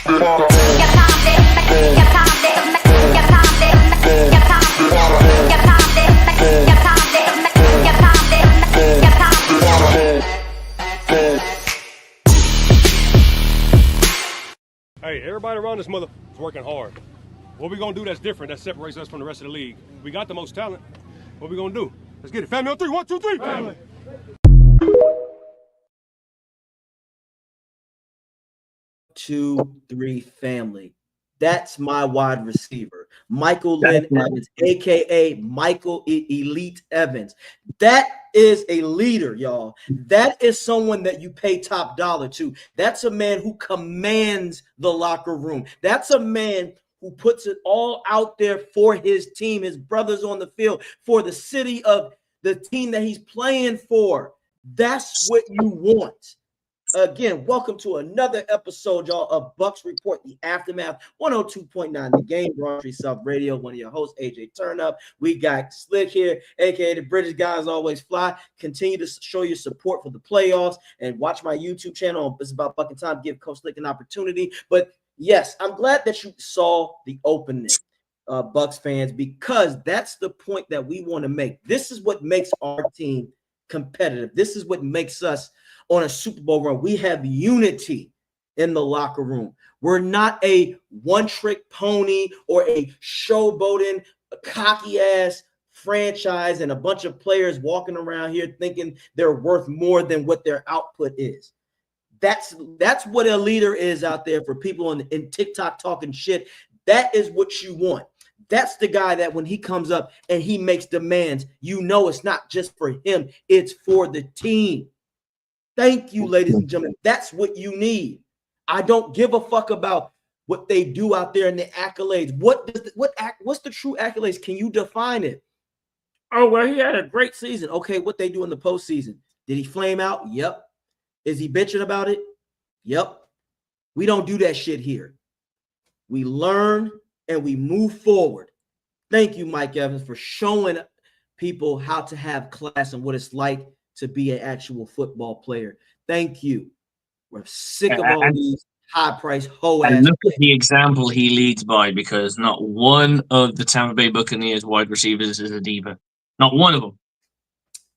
Hey, everybody around this mother is working hard. What we gonna do that's different, that separates us from the rest of the league? We got the most talent. What we gonna do? Let's get it. Family on three. 1, 2, 3. Family. 2, 3, family. That's my wide receiver, Michael Lynn Evans, aka Michael Elite Evans. That is a leader, y'all. That is someone that you pay top dollar to. That's a man who commands the locker room. That's a man who puts it all out there for his team, his brothers on the field, for the city of the team that he's playing for. That's what you want. Again, welcome to another episode, y'all, of Bucs Report, the Aftermath, 102.9 The Game, Broadstreet South Radio. One of your hosts, AJ Turnup. We got Slick here, aka the British guys always fly. Continue to show your support for the playoffs and watch my YouTube channel. It's about fucking time to give Coach Slick an opportunity. But yes, I'm glad that you saw the opening, Bucs fans, because that's the point that we want to make. This is what makes our team competitive. This is what makes us on a Super Bowl run. We have unity in the locker room. We're not a one-trick pony or a showboating, cocky-ass franchise and a bunch of players walking around here thinking they're worth more than what their output is. That's what a leader is out there for people in TikTok talking shit. That is what you want. That's the guy that when he comes up and he makes demands, you know it's not just for him, it's for the team. Thank you, ladies and gentlemen. That's what you need. I don't give a fuck about what they do out there in the accolades. What's the true accolades? Can you define it? Oh, well, he had a great season. Okay, what they do in the postseason? Did he flame out? Yep. Is he bitching about it? Yep. We don't do that shit here. We learn and we move forward. Thank you, Mike Evans, for showing people how to have class and what it's like to be an actual football player. Thank you. We're sick of all these high-priced hoe-ass. And look at the example he leads by, because not one of the Tampa Bay Buccaneers wide receivers is a diva. Not one of them.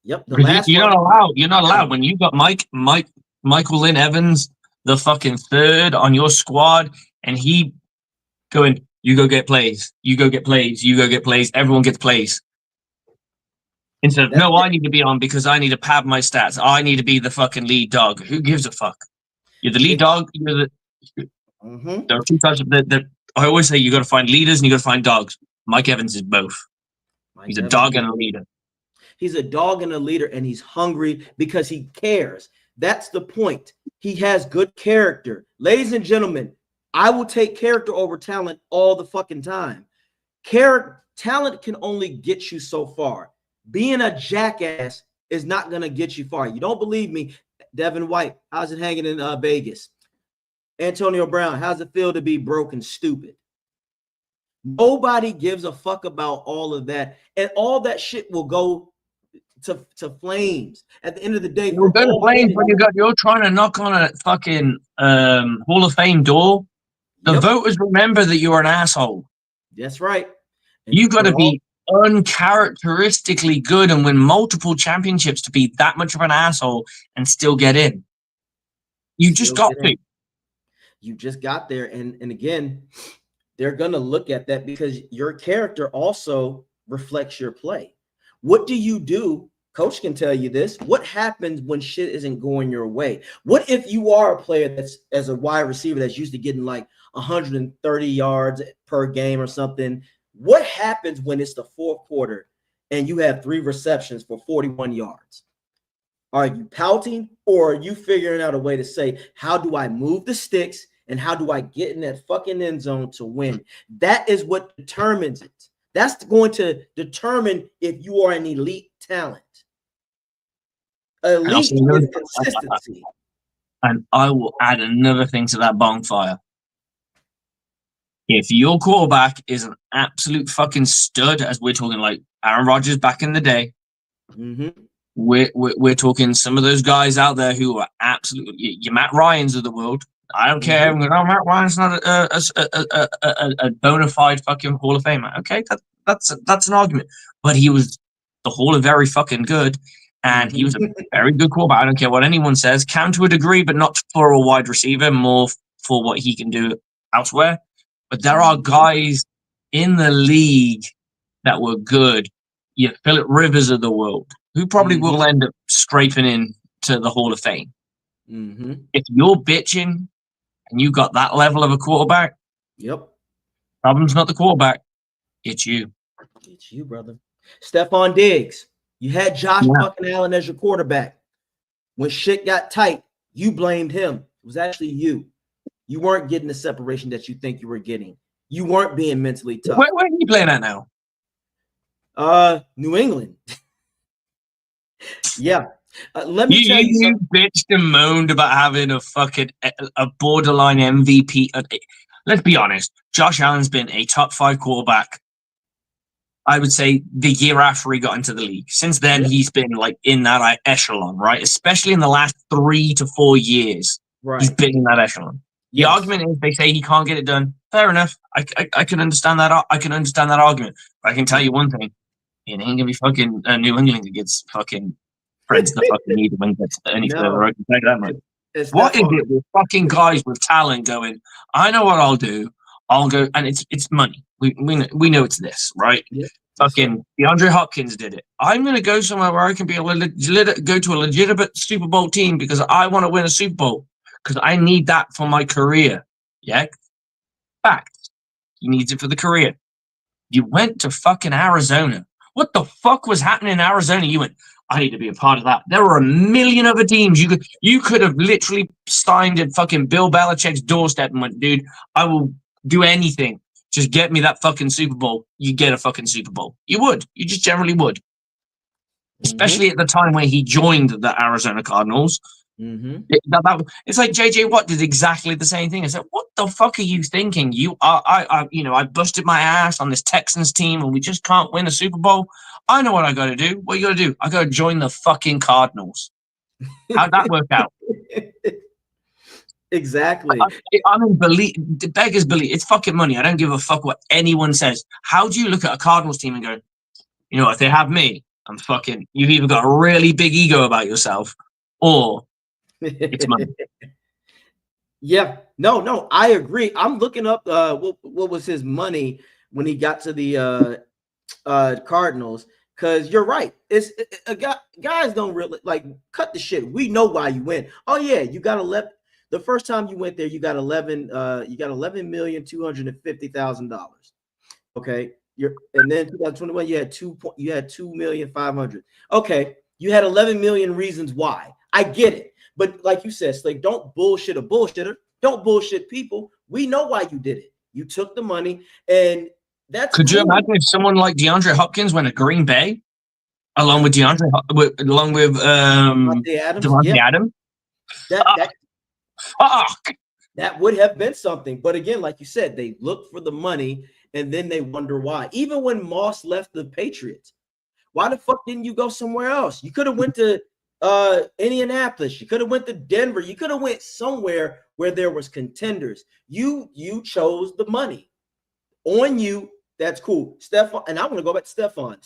Yep. You're not allowed. When you got Michael Lynn Evans, the fucking third on your squad, and he going, you go get plays, you go get plays, you go get plays, everyone gets plays. Instead of, no, I need to be on because I need to pad my stats. I need to be the fucking lead dog. Who gives a fuck? You're the lead dog. You're the. There are two types of. I always say you got to find leaders and you got to find dogs. Mike Evans is both. He's a dog and a leader. He's a dog and a leader, and he's hungry because he cares. That's the point. He has good character. Ladies and gentlemen, I will take character over talent all the fucking time. Talent can only get you so far. Being a jackass is not going to get you far. You don't believe me? Devin White, how's it hanging in Vegas? Antonio Brown, how's it feel to be broke and stupid? Nobody gives a fuck about all of that. And all that shit will go to flames. At the end of the day, we're going to flames when you're trying to knock on a fucking Hall of Fame door. The voters remember that you're an asshole. That's right. And you got to be uncharacteristically good and win multiple championships to be that much of an asshole and still get in. You just got to. You just got there. And again, they're going to look at that because your character also reflects your play. What do you do? Coach can tell you this. What happens when shit isn't going your way? What if you are a player that's as a wide receiver that's used to getting like 130 yards per game or something? What happens when it's the fourth quarter and you have 3 receptions for 41 yards? Are you pouting, or are you figuring out a way to say, how do I move the sticks and how do I get in that fucking end zone to win? That is what determines it. That's going to determine if you are an elite talent. Elite is consistency. And I will add another thing to that bonfire. If your quarterback is an absolute fucking stud, as we're talking like Aaron Rodgers back in the day, we're talking some of those guys out there who are absolutely your Matt Ryans of the world. I don't care. I'm going, oh, Matt Ryan's not a bona fide fucking Hall of Famer. Okay, that's an argument. But he was the Hall of very fucking good, and he was a very good quarterback. I don't care what anyone says. Can to a degree, but not for a wide receiver, more for what he can do elsewhere. But there are guys in the league that were good. Yeah, Phillip Rivers of the world, who probably will end up scraping in to the Hall of Fame. If you're bitching and you got that level of a quarterback, problem's not the quarterback, it's you. It's you, brother. Stephon Diggs, you had Josh fucking Allen as your quarterback. When shit got tight, you blamed him. It was actually you. You weren't getting the separation that you think you were getting. You weren't being mentally tough. Where are you playing at now? New England. Yeah. Let me tell you, you bitched and moaned about having a fucking a borderline MVP. Let's be honest. Josh Allen's been a top 5 quarterback. I would say the year after he got into the league. Since then, he's been like in that echelon, right? Especially in the last 3 to 4 years, he's been in that echelon. The argument is they say he can't get it done. Fair enough. I can understand that. I can understand that argument. But I can tell you one thing: it ain't gonna be fucking New England that gets fucking Fred's the fucking need when he gets any further. I can tell you that much. What is it with fucking guys with talent going? I know what I'll do. I'll go, and it's money. We know it's this, right? Yeah. Fucking DeAndre Hopkins did it. I'm going to go somewhere where I can be go to a legitimate Super Bowl team because I want to win a Super Bowl because I need that for my career. Yeah, fact. He needs it for the career. You went to fucking Arizona. What the fuck was happening in Arizona? You went, I need to be a part of that. There were a million other teams. You could have literally signed at fucking Bill Belichick's doorstep and went, dude, I will do anything. Just get me that fucking Super Bowl. You get a fucking Super Bowl. You would. You just generally would. Especially at the time when he joined the Arizona Cardinals. It's like JJ Watt did exactly the same thing. I said, what the fuck are you thinking? I busted my ass on this Texans team and we just can't win a Super Bowl. I know what I got to do. What you got to do? I got to join the fucking Cardinals. How'd that work out? Exactly. I'm in beggars believe. It's fucking money. I don't give a fuck what anyone says. How do you look at a Cardinals team and go, you know, if they have me, I'm fucking. You've either got a really big ego about yourself, or it's money. Yeah. No. I agree. I'm looking up what was his money when he got to the Cardinals. Because you're right. Guys don't really like cut the shit. We know why you went. Oh yeah, you got 11. The first time you went there, you got $11,250,000. Okay, and then 2021, you had 2,500,000. Okay, you had 11 million reasons why. I get it, but like you said, Slick, don't bullshit a bullshitter. Don't bullshit people. We know why you did it. You took the money, and that's. Could you imagine if someone like DeAndre Hopkins went to Green Bay, along with Devontae Adams? Fuck. That would have been something. But again, like you said, they look for the money and then they wonder why. Even when Moss left the Patriots, why the fuck didn't you go somewhere else? You could have went to Indianapolis. You could have went to Denver. You could have went somewhere where there was contenders. You chose the money. On you, that's cool. Stephon, and I want to go back to Stephon,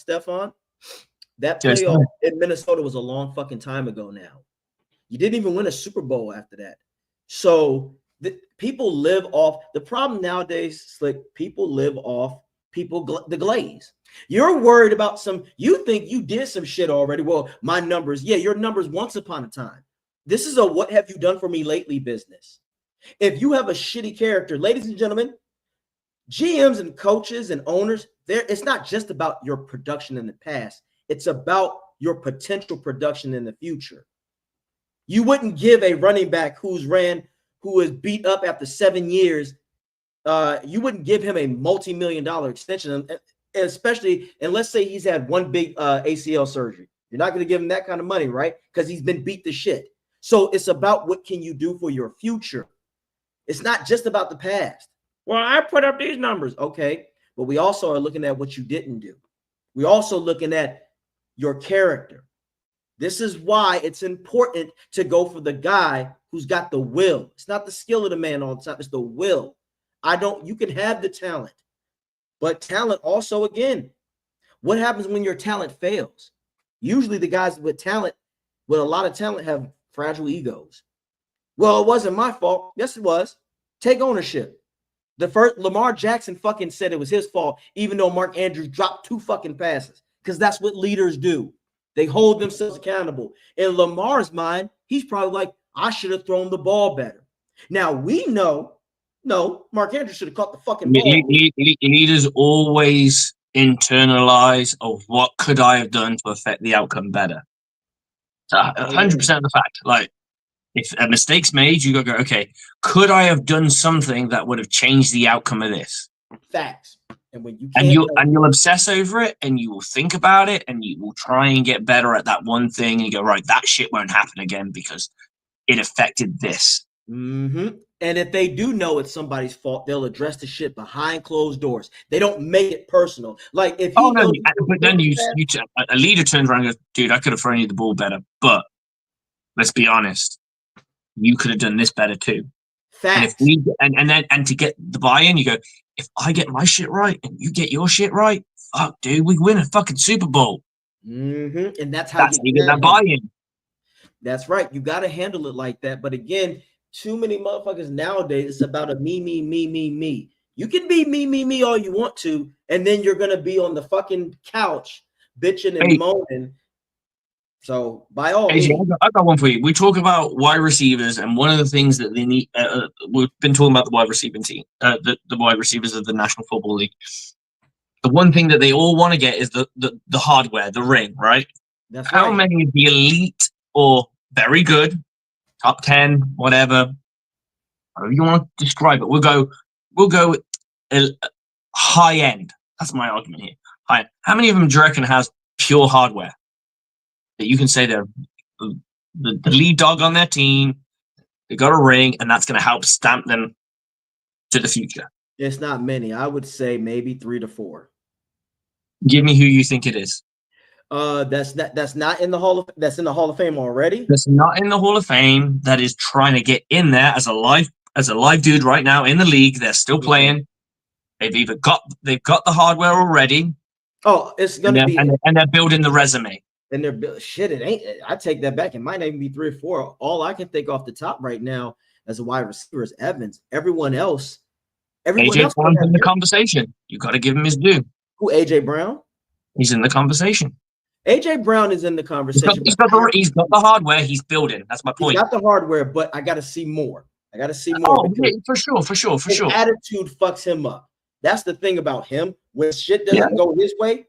that playoff in Minnesota was a long fucking time ago now. You didn't even win a Super Bowl after that. So people live off the problem nowadays. Slick, people live off the glaze. You're worried about you think you did some shit already. Well, my numbers, your numbers once upon a time. This is a what have you done for me lately business. If you have a shitty character, ladies and gentlemen, GMs and coaches and owners, it's not just about your production in the past. It's about your potential production in the future. You wouldn't give a running back who is beat up after 7 years. You wouldn't give him a multi-million-dollar extension, especially, and let's say he's had one big ACL surgery. You're not going to give him that kind of money, right? Because he's been beat to shit. So it's about what can you do for your future. It's not just about the past. Well, I put up these numbers. Okay. But we also are looking at what you didn't do. We're also looking at your character. This is why it's important to go for the guy who's got the will. It's not the skill of the man all the time. It's the will. You can have the talent, but talent also, again, what happens when your talent fails? Usually the guys with a lot of talent, have fragile egos. Well, it wasn't my fault. Yes, it was. Take ownership. The first Lamar Jackson fucking said it was his fault, even though Mark Andrews dropped 2 fucking passes, because that's what leaders do. They hold themselves accountable. In Lamar's mind, he's probably like, I should have thrown the ball better. Now we know, no, Mark Andrews should have caught the fucking ball. Leaders always internalize of what could I have done to affect the outcome better. 100% of the fact, like, if a mistake's made, you go, okay, could I have done something that would have changed the outcome of this? Facts. And when you you'll obsess over it, and you will think about it, and you will try and get better at that one thing, and you go, right, that shit won't happen again because it affected this. Mm-hmm. And if they do know it's somebody's fault, they'll address the shit behind closed doors. They don't make it personal. Like if he no, but then a leader turns around and goes, dude, I could have thrown you the ball better, but let's be honest, you could have done this better too. Facts. And if to get the buy-in, you go, if I get my shit right and you get your shit right, fuck, dude, we win a fucking Super Bowl. Mm-hmm. And that's how you get that buy-in. That's right. You got to handle it like that. But again, too many motherfuckers nowadays, it's about a me. You can be me all you want to, and then you're going to be on the fucking couch bitching and moaning. So by all means, I got one for you. We talk about wide receivers, and one of the things that they need, we've been talking about the wide receiving team, the wide receivers of the National Football League. The one thing that they all want to get is the hardware, the ring, right? That's How many of the elite or very good, top 10, whatever, however you want to describe it, we'll go high end. That's my argument here. High end. How many of them do you reckon has pure hardware that you can say they're the lead dog on their team, they got a ring, and that's going to help stamp them to the future? It's not many. I would say maybe 3 to 4. Give me who you think it is. That's not in the Hall of That's in the Hall of Fame already. That's not in the Hall of Fame. That is trying to get in there as a live dude right now in the league. They're still playing. They've got the hardware already. Oh, it's gonna be, and they're building the resume. And they're shit. It ain't. I take that back. It might not even be 3 or 4. All I can think off the top right now as a wide receiver is Evans. Everyone else AJ Brown's in the conversation. You got to give him his due. Who? AJ Brown? He's in the conversation. AJ Brown is in the conversation. He's got the hardware. He's building. That's my point. He's got the hardware, but I got to see more. Oh, yeah, for sure. His attitude fucks him up. That's the thing about him. When shit doesn't go his way,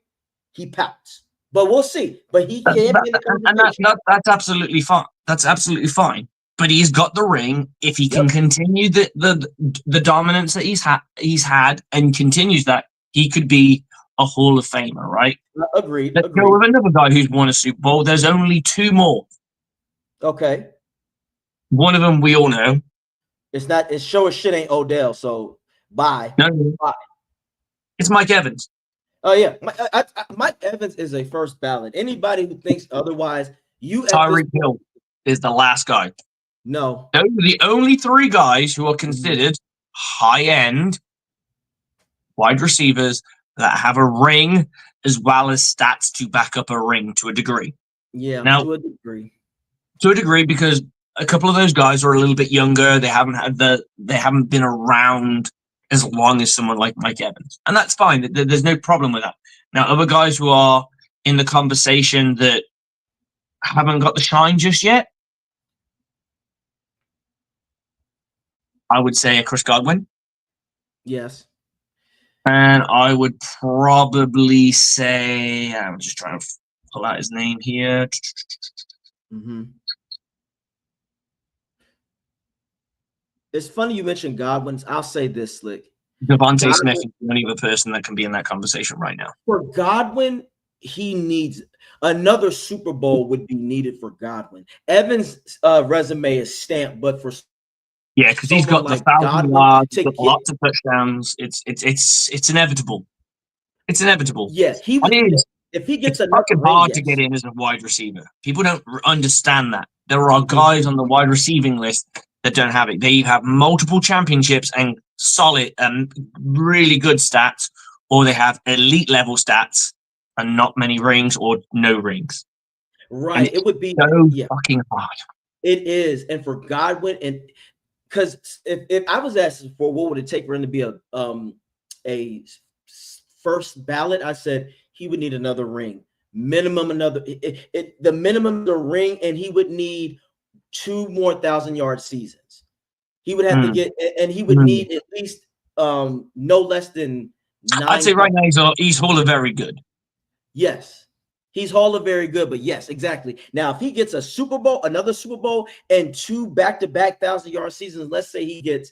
he pouts. But we'll see. But he can't. And that's absolutely fine. That's absolutely fine. But he's got the ring. If he can continue the dominance that he's had and continues that, he could be a Hall of Famer, right? Agreed. Let's go with another guy who's won a Super Bowl. There's only 2 more. Okay. One of them we all know. It's not. It's sure as shit ain't Odell. So bye. No, bye. It's Mike Evans. Oh yeah, Mike Evans is a first ballot. Anybody who thinks otherwise, Tyreek Hill is the last guy. No, those are the only 3 guys who are considered high-end wide receivers that have a ring as well as stats to back up a ring to a degree. Yeah, now, to a degree. To a degree, because a couple of those guys are a little bit younger. They haven't been around as long as someone like Mike Evans. And that's fine. There's no problem with that. Now, other guys who are in the conversation that haven't got the shine just yet, I would say a Chris Godwin. Yes. And I would probably say, I'm just trying to pull out his name here. Mm-hmm. It's funny you mentioned Godwin's. I'll say this, Slick. Devontae Smith is the only other person that can be in that conversation right now. For Godwin, he needs another Super Bowl would be needed for Godwin. Evans' resume is stamped, but for because he's got the 1,000 yards, lots of touchdowns. It's inevitable. It's inevitable. Yes, he If he gets It's enough fucking ring, hard yes. to get in as a wide receiver. People don't understand that. There are guys on the wide receiving list that don't have it. They have multiple championships and solid and really good stats, or they have elite level stats and not many rings or no rings. Right. And It would be so fucking hard. It is. And for Godwin, and because if I was asking for what would it take for him to be a first ballot, I said he would need another ring. Minimum another the minimum the ring, and he would need 2 more 1,000-yard seasons. He would have to get, and he would need at least no less than 9. I'd say right now he's Hall of Very Good. Yes. He's Hall of Very Good, but yes, exactly. Now, if he gets a Super Bowl, another Super Bowl, and 2 back-to-back 1,000-yard seasons, let's say he gets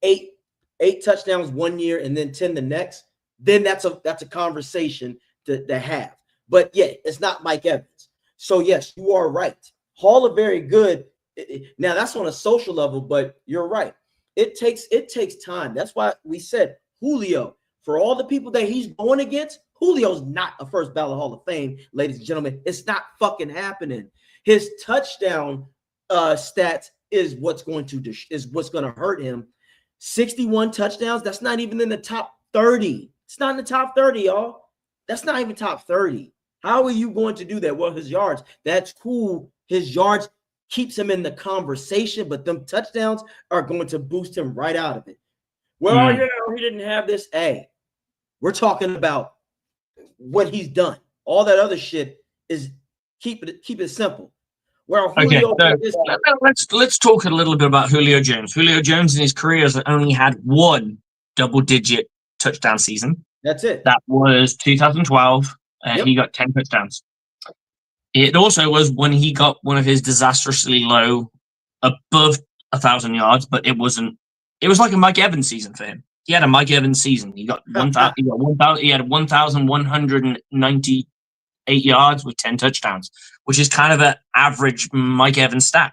eight touchdowns one year and then 10 the next, then that's a conversation to have. But yeah, it's not Mike Evans. So yes, you are right. Hall of Very Good. Now that's on a social level, but you're right. It takes time. That's why we said Julio, for all the people that he's going against, Julio's not a first ballot Hall of Fame, ladies and gentlemen. It's not fucking happening. His touchdown stats is what's going to hurt him. 61 touchdowns. That's not even in the top 30. It's not in the top 30, y'all. That's not even top 30. How are you going to do that? Well, his yards, that's cool. His yards keeps him in the conversation, but them touchdowns are going to boost him right out of it. Well, you know, he didn't have this. Hey, we're talking about what he's done. All that other shit is keep it simple. Well, Julio, let's talk a little bit about Julio Jones. Julio Jones in his career has only had 1 double-digit touchdown season. That's it. That was 2012. He got 10 touchdowns. It also was when he got one of his disastrously low, above 1,000 yards, but it wasn't. It was like a Mike Evans season for him. He had a Mike Evans season. He got 1,000. He had 1,198 yards with 10 touchdowns, which is kind of an average Mike Evans stat.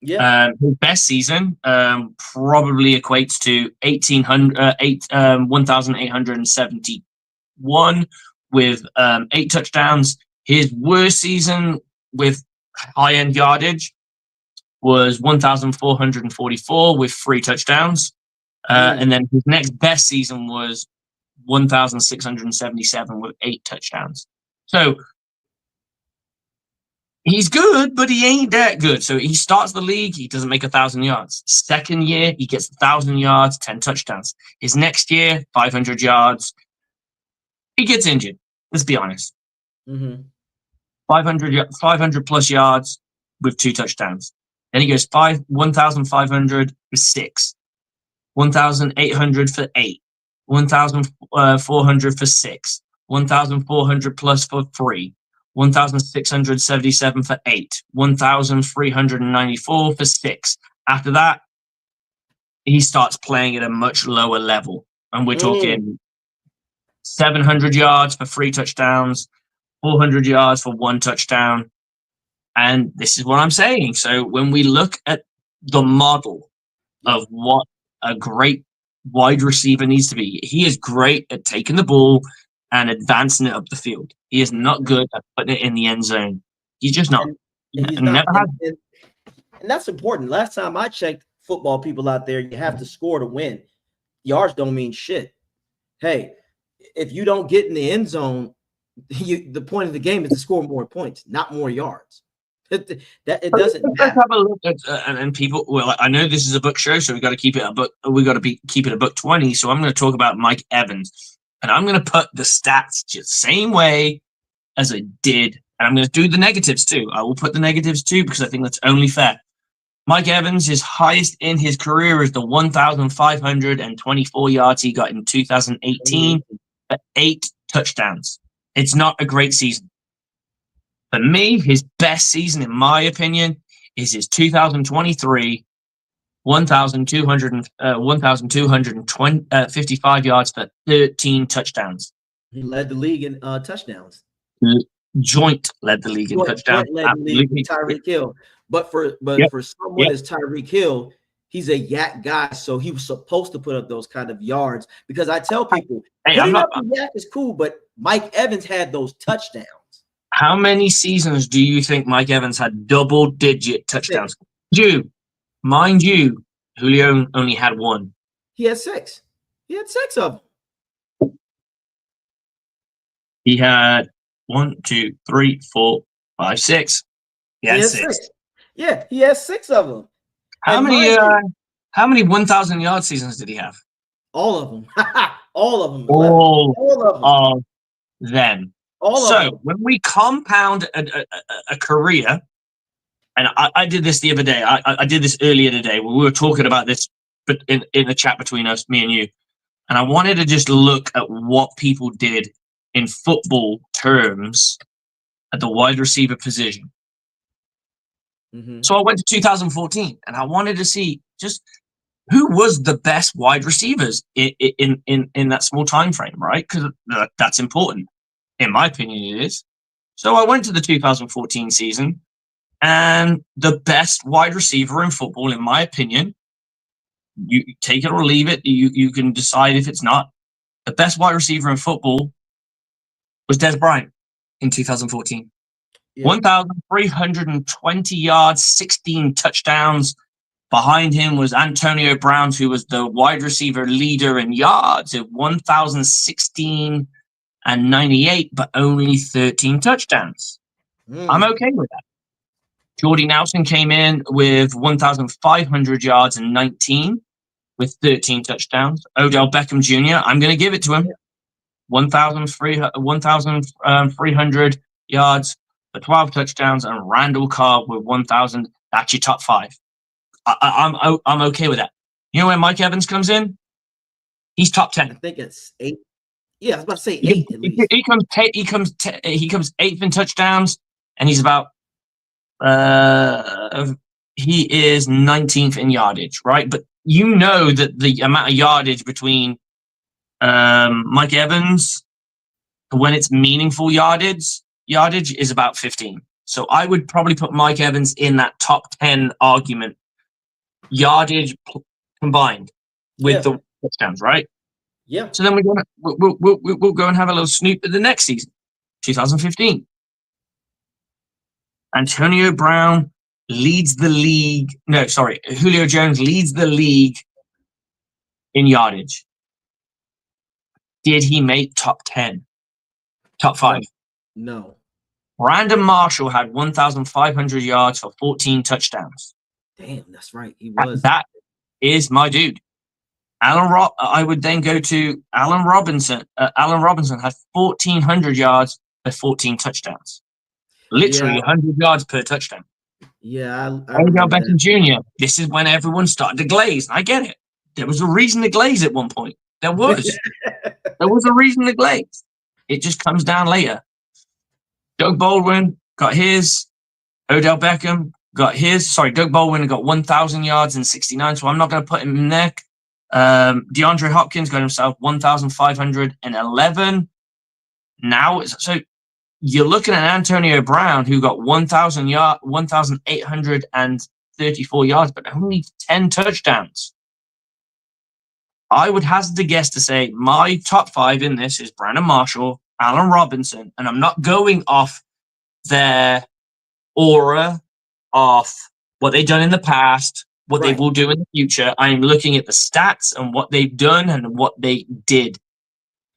Yeah. His best season probably equates to 1,871 with 8 touchdowns. His worst season with high-end yardage was 1,444 with 3 touchdowns. And then his next best season was 1,677 with 8 touchdowns. So he's good, but he ain't that good. So he starts the league, he doesn't make 1,000 yards. Second year, he gets 1,000 yards, 10 touchdowns. His next year, 500 yards. He gets injured. Let's be honest. 500 plus yards with 2 touchdowns. Then he goes 1,500 for 6, 1,800 for 8, 1,400 for 6, 1,400 plus for 3, 1,677 for 8, 1,394 for 6. After that, he starts playing at a much lower level. And we're talking 700 yards for 3 touchdowns, 400 yards for 1 touchdown. And this is what I'm saying. So when we look at the model of what a great wide receiver needs to be, he is great at taking the ball and advancing it up the field. He is not good at putting it in the end zone. He's just not. And that's important. Last time I checked, football people out there, you have to score to win. Yards don't mean shit. Hey, if you don't get in the end zone, the point of the game is to score more points, not more yards. It doesn't matter. Let's have a look at and people. Well, I know this is a book show, so we got to keep it a book. We got to keep it a book 20. So I'm going to talk about Mike Evans, and I'm going to put the stats just same way as I did, and I'm going to do the negatives too. I will put the negatives too because I think that's only fair. Mike Evans, his highest in his career is the 1,524 yards he got in 2018 for 8 touchdowns. It's not a great season. For me, his best season, in my opinion, is his 2023 1,255 yards for 13 touchdowns. He led the league in touchdowns. Joint led the league in touchdowns. Led the league with Tyreek Hill. But for someone as Tyreek Hill, he's a yak guy, so he was supposed to put up those kind of yards. Because I tell people, putting up the yak is cool, but Mike Evans had those touchdowns. How many seasons do you think Mike Evans had double-digit touchdowns? Mind you, Julio only had one. He had 6. He had 6 of them. He had 1, 2, 3, 4, 5, 6. He had 6. Yeah, he has 6 of them. How many 1,000-yard seasons did he have? All of them. All of them. All of them. All of them. When we compound a career, and I did this the other day. I did this earlier today. We were talking about this, but in the chat between us, me and you, and I wanted to just look at what people did in football terms at the wide receiver position. Mm-hmm. So I went to 2014, and I wanted to see just who was the best wide receivers in that small time frame, right? Because that's important. In my opinion, it is. So I went to the 2014 season, and the best wide receiver in football, in my opinion, you take it or leave it, you can decide if it's not. The best wide receiver in football was Des Bryant in 2014. Yeah. 1,320 yards, 16 touchdowns. Behind him was Antonio Brown, who was the wide receiver leader in yards at 1,016 and 98, but only 13 touchdowns. I'm okay with that. Jordy Nelson came in with 1,500 yards and 19 with 13 touchdowns. Odell Beckham Jr., I'm going to give it to him. 1,300 yards for 12 touchdowns, and Randall Cobb with 1,000. That's your top 5. I'm okay with that. You know where Mike Evans comes in? He's top 10. I think it's 8. Yeah, I was about to say 8 at least. He comes 8th in touchdowns, and he's about he is 19th in yardage, right? But you know that the amount of yardage between Mike Evans, when it's meaningful yardage is about 15. So I would probably put Mike Evans in that top 10 argument, yardage combined with the touchdowns, right? Yeah. So then we'll go and have a little snoop at the next season, 2015. Antonio Brown leads the league. No, sorry. Julio Jones leads the league in yardage. Did he make top 10? Top 5? No. Brandon Marshall had 1,500 yards for 14 touchdowns. Damn, that's right. He was. That is my dude. I would then go to Allen Robinson. Allen Robinson had 1,400 yards for 14 touchdowns. Literally 100 yards per touchdown. Yeah. Odell Beckham Jr. This is when everyone started to glaze. I get it. There was a reason to glaze at one point. There was. There was a reason to glaze. It just comes down later. Doug Baldwin got his. Odell Beckham got his. Sorry, Doug Baldwin got 1,000 yards and 69, so I'm not going to put him in there. DeAndre Hopkins got himself 1,511. Now, so you're looking at Antonio Brown, who got 1,834 yards, but only 10 touchdowns. I would hazard the guess to say my top 5 in this is Brandon Marshall, Allen Robinson, and I'm not going off their aura, off what they've done in the past, what they will do in the future. I'm looking at the stats and what they've done and what they did.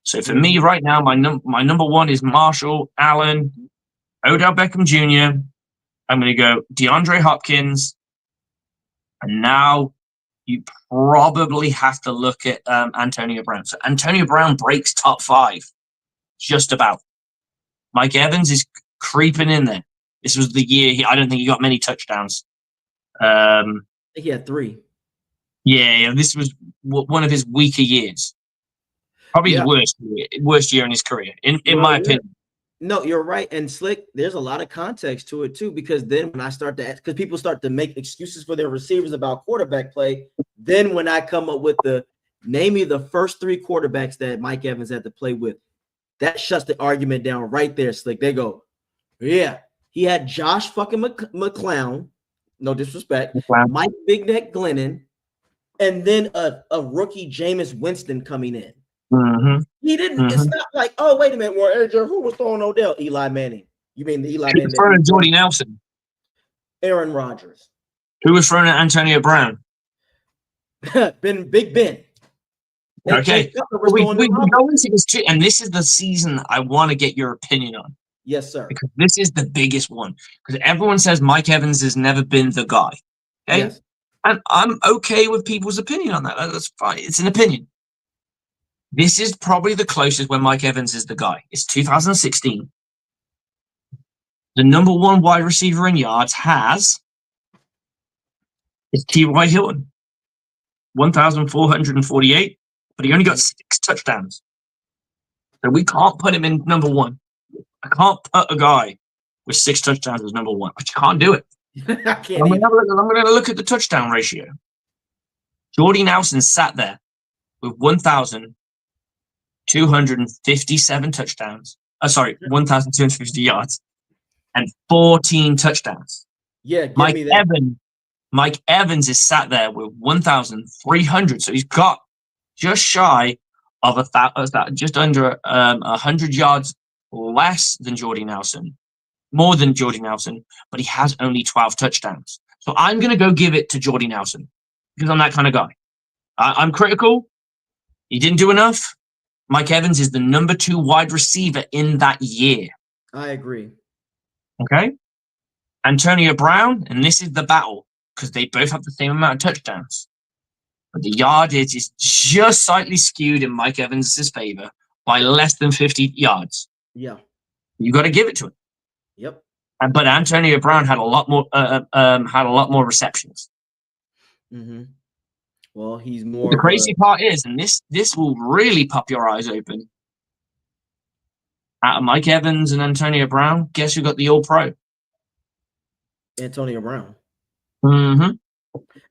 So for me right now, my number 1 is Marshall, Allen, Odell Beckham Jr. I'm going to go DeAndre Hopkins. And now you probably have to look at Antonio Brown. So Antonio Brown breaks top 5, just about. Mike Evans is creeping in there. This was the year. I don't think he got many touchdowns. I think he had 3. Yeah, this was one of his weaker years. Probably his worst year in his career, in my opinion. No, you're right. And Slick, there's a lot of context to it too, because then when I start to ask, because people start to make excuses for their receivers about quarterback play, then when I come up with name me the first 3 quarterbacks that Mike Evans had to play with, that shuts the argument down right there, Slick. They go, yeah, he had Josh fucking McClown, no disrespect, Mike Big Neck Glennon, and then a rookie Jameis Winston coming in. Mm-hmm. He didn't. It's not like, oh, wait a minute, who was throwing Odell? Eli Manning. You mean the Eli Who was Manning? throwing at Jordy Nelson? Aaron Rodgers. Who was throwing at Antonio Brown? Big Ben. And Okay. We go into this too, and this is the season I want to get your opinion on. Yes, sir. Because this is the biggest one. Because everyone says Mike Evans has never been the guy. Okay? Yes. And I'm okay with people's opinion on that. That's fine. It's an opinion. This is probably the closest when Mike Evans is the guy. It's 2016. The number one wide receiver in yards is T.Y. Hilton. 1,448, but he only got 6 touchdowns. So we can't put him in number one. I can't put a guy with 6 touchdowns as number one. I just can't do it. I can't. I'm going to look at the touchdown ratio. Jordy Nelson sat there with 1,257 touchdowns. 1,250 yards and 14 touchdowns. Yeah, give me that. Mike Evans is sat there with 1,300. So he's got just shy of just under 100 yards less than Jordy Nelson, more than Jordy Nelson, but he has only 12 touchdowns. So I'm going to go give it to Jordy Nelson because I'm that kind of guy. I'm critical. He didn't do enough. Mike Evans is the number 2 wide receiver in that year. I agree. Okay. Antonio Brown, and this is the battle because they both have the same amount of touchdowns. But the yardage is just slightly skewed in Mike Evans' favor by less than 50 yards. Yeah. You got to give it to him. Yep. But Antonio Brown had a lot more receptions. Mm-hmm. Well, he's more. The crazy part is, and this will really pop your eyes open. Out of Mike Evans and Antonio Brown, guess who got the All-Pro? Antonio Brown. Mm-hmm.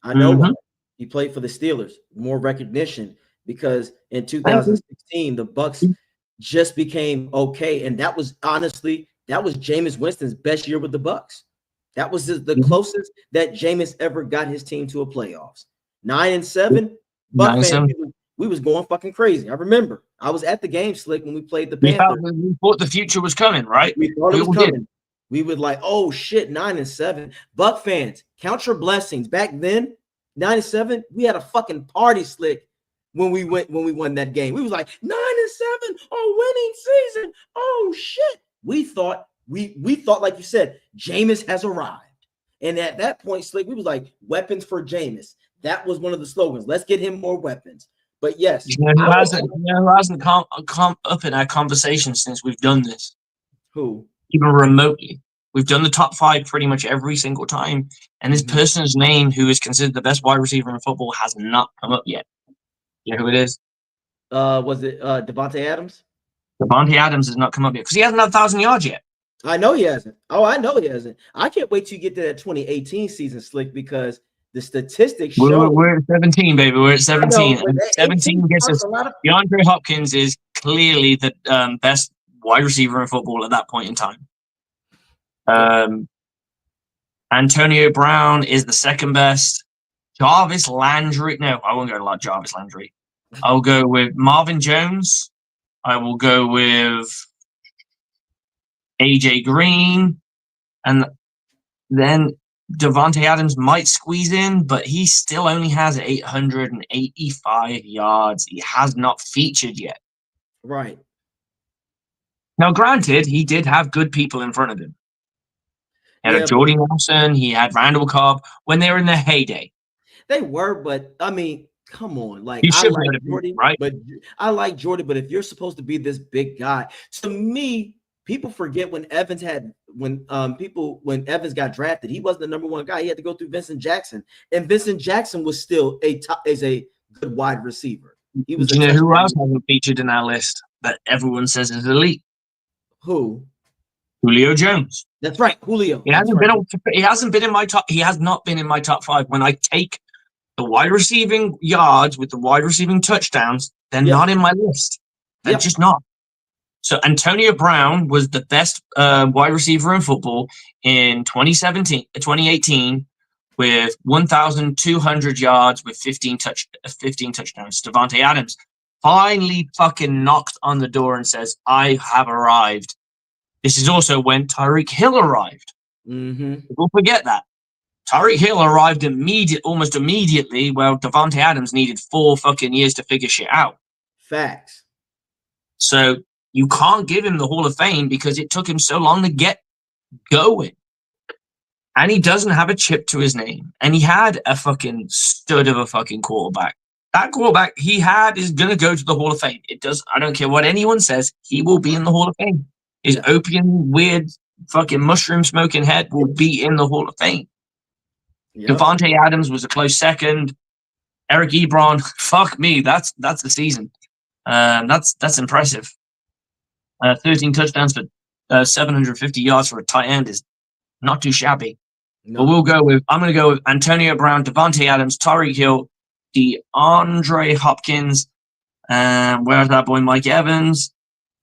I know why. He played for the Steelers. More recognition because in 2016 the Bucs just became okay, and that was Jameis Winston's best year with the Bucs. That was the closest that Jameis ever got his team to a playoffs. 9-7. Buck fans, we was going fucking crazy. I remember. I was at the game, Slick, when we played the Panthers. We thought the future was coming, right? We thought it was coming. We would like, oh shit, 9-7. Buck fans, count your blessings. Back then, 9-7, we had a fucking party, Slick, when we won that game. We was like 9-7, a winning season. Oh shit. We thought, like you said, Jameis has arrived. And at that point, Slick, we was like, weapons for Jameis. That was one of the slogans. Let's get him more weapons. But yes, who hasn't come up in our conversation since we've done this? Who? Even remotely. We've done the top 5 pretty much every single time. And this person's name, who is considered the best wide receiver in football, has not come up yet. You know who it is? Was it Devontae Adams? Devontae Adams has not come up yet because he hasn't had 1,000 yards yet. I know he hasn't. Oh, I know he hasn't. I can't wait till you get to that 2018 season, Slick, because the statistics show we're at 17, baby. We're at 17. And 17 gets us. DeAndre Hopkins is clearly the best wide receiver in football at that point in time. Antonio Brown is the second best. Jarvis Landry. No, I won't go like Jarvis Landry. I'll go with Marvin Jones. I will go with AJ Green. And then Devontae Adams might squeeze in, but he still only has 885 yards. He has not featured yet. Right. Now, granted, he did have good people in front of him. He had Jordy Nelson. He had Randall Cobb when they were in their heyday. They were, but I mean, come on. Like, I like Jordy, right? But I like Jordy, but if you're supposed to be this big guy, to me, people forget when Evans got drafted, he wasn't the number 1 guy. He had to go through Vincent Jackson, and Vincent Jackson was still a good wide receiver. He was. You know who else hasn't featured in our list that everyone says is elite? Who? Julio Jones. That's right, Julio. He hasn't been in my top. He has not been in my top 5. When I take the wide receiving yards with the wide receiving touchdowns, they're not in my list. They're just not. So Antonio Brown was the best wide receiver in football in 2018 with 1,200 yards with 15 touchdowns. Devontae Adams, finally fucking knocked on the door and says, I have arrived. This is also when Tyreek Hill arrived. People forget that. Tyreek Hill arrived almost immediately, while Devontae Adams needed 4 fucking years to figure shit out. Facts. So you can't give him the Hall of Fame because it took him so long to get going. And he doesn't have a chip to his name. And he had a fucking stud of a fucking quarterback. That quarterback he had is going to go to the Hall of Fame. I don't care what anyone says, he will be in the Hall of Fame. His opium, weird, fucking mushroom smoking head will be in the Hall of Fame. Yep. Devontae Adams was a close second. Eric Ebron, fuck me, that's the season. That's impressive. 13 touchdowns for 750 yards for a tight end is not too shabby. No. But I'm going to go with Antonio Brown, Devontae Adams, Tyreek Hill, DeAndre Hopkins, where's that boy, Mike Evans?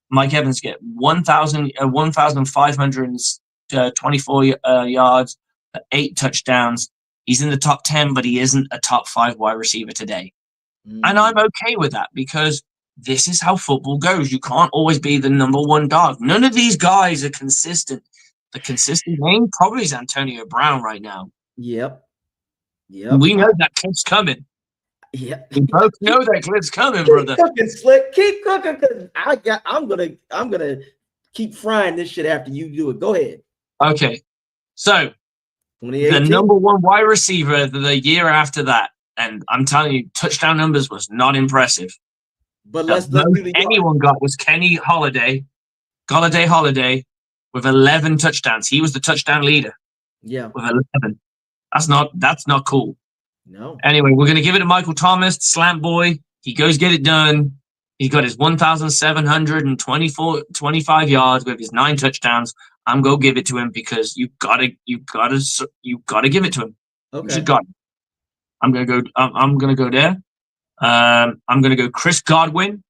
Mike Evans get 1,524 yards, 8 touchdowns. He's in the top 10, but he isn't a top 5 wide receiver today. And I'm okay with that because this is how football goes. You can't always be the number 1 dog. None of these guys are consistent. The consistent name probably is Antonio Brown right now. Yep. We know that clip's coming. Yep. We both know that clip's coming, brother. Keep cooking, Slick. Keep cooking, because I'm gonna keep frying this shit after you do it. Go ahead. Okay. So the number 1 wide receiver the year after that, and I'm telling you, touchdown numbers was not impressive. But let's anyone got was Kenny Golladay with 11 touchdowns. He was the touchdown leader. Yeah. With 11. That's not cool. No. Anyway, we're going to give it to Michael Thomas, slant boy. He goes get it done. He's got his 1,725 yards with his 9 touchdowns. I'm going to give it to him because you gotta give it to him. Okay. You got it. I'm going to go there. I'm going to go Chris Godwin,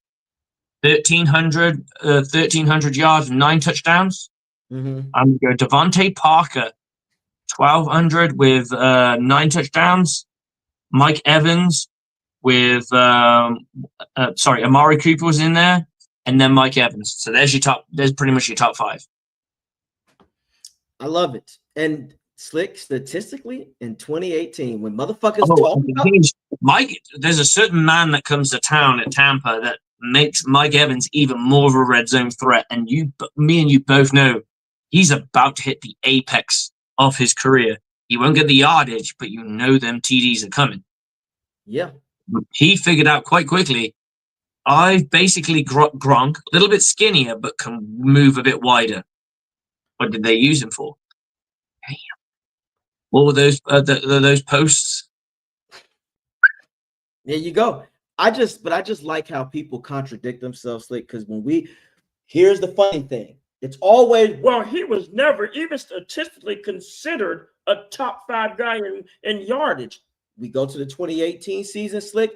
1,300 yards, 9 touchdowns. I'm going to go Devontae Parker, 1,200 with 9 touchdowns. Mike Evans with Amari Cooper was in there, and then Mike Evans. So there's pretty much your top 5. I love it. And Slick, statistically, in 2018, when motherfuckers talk about Mike, there's a certain man that comes to town at Tampa that makes Mike Evans even more of a red zone threat. And me and you both know he's about to hit the apex of his career. He won't get the yardage, but you know them TDs are coming. Yeah. He figured out quite quickly, I've basically Gronk, a little bit skinnier, but can move a bit wider. What did they use him for? Damn. What were those posts? There you go. I just like how people contradict themselves, like, because here's the funny thing. It's always, well, he was never even statistically considered a top 5 guy in yardage. We go to the 2018 season, Slick.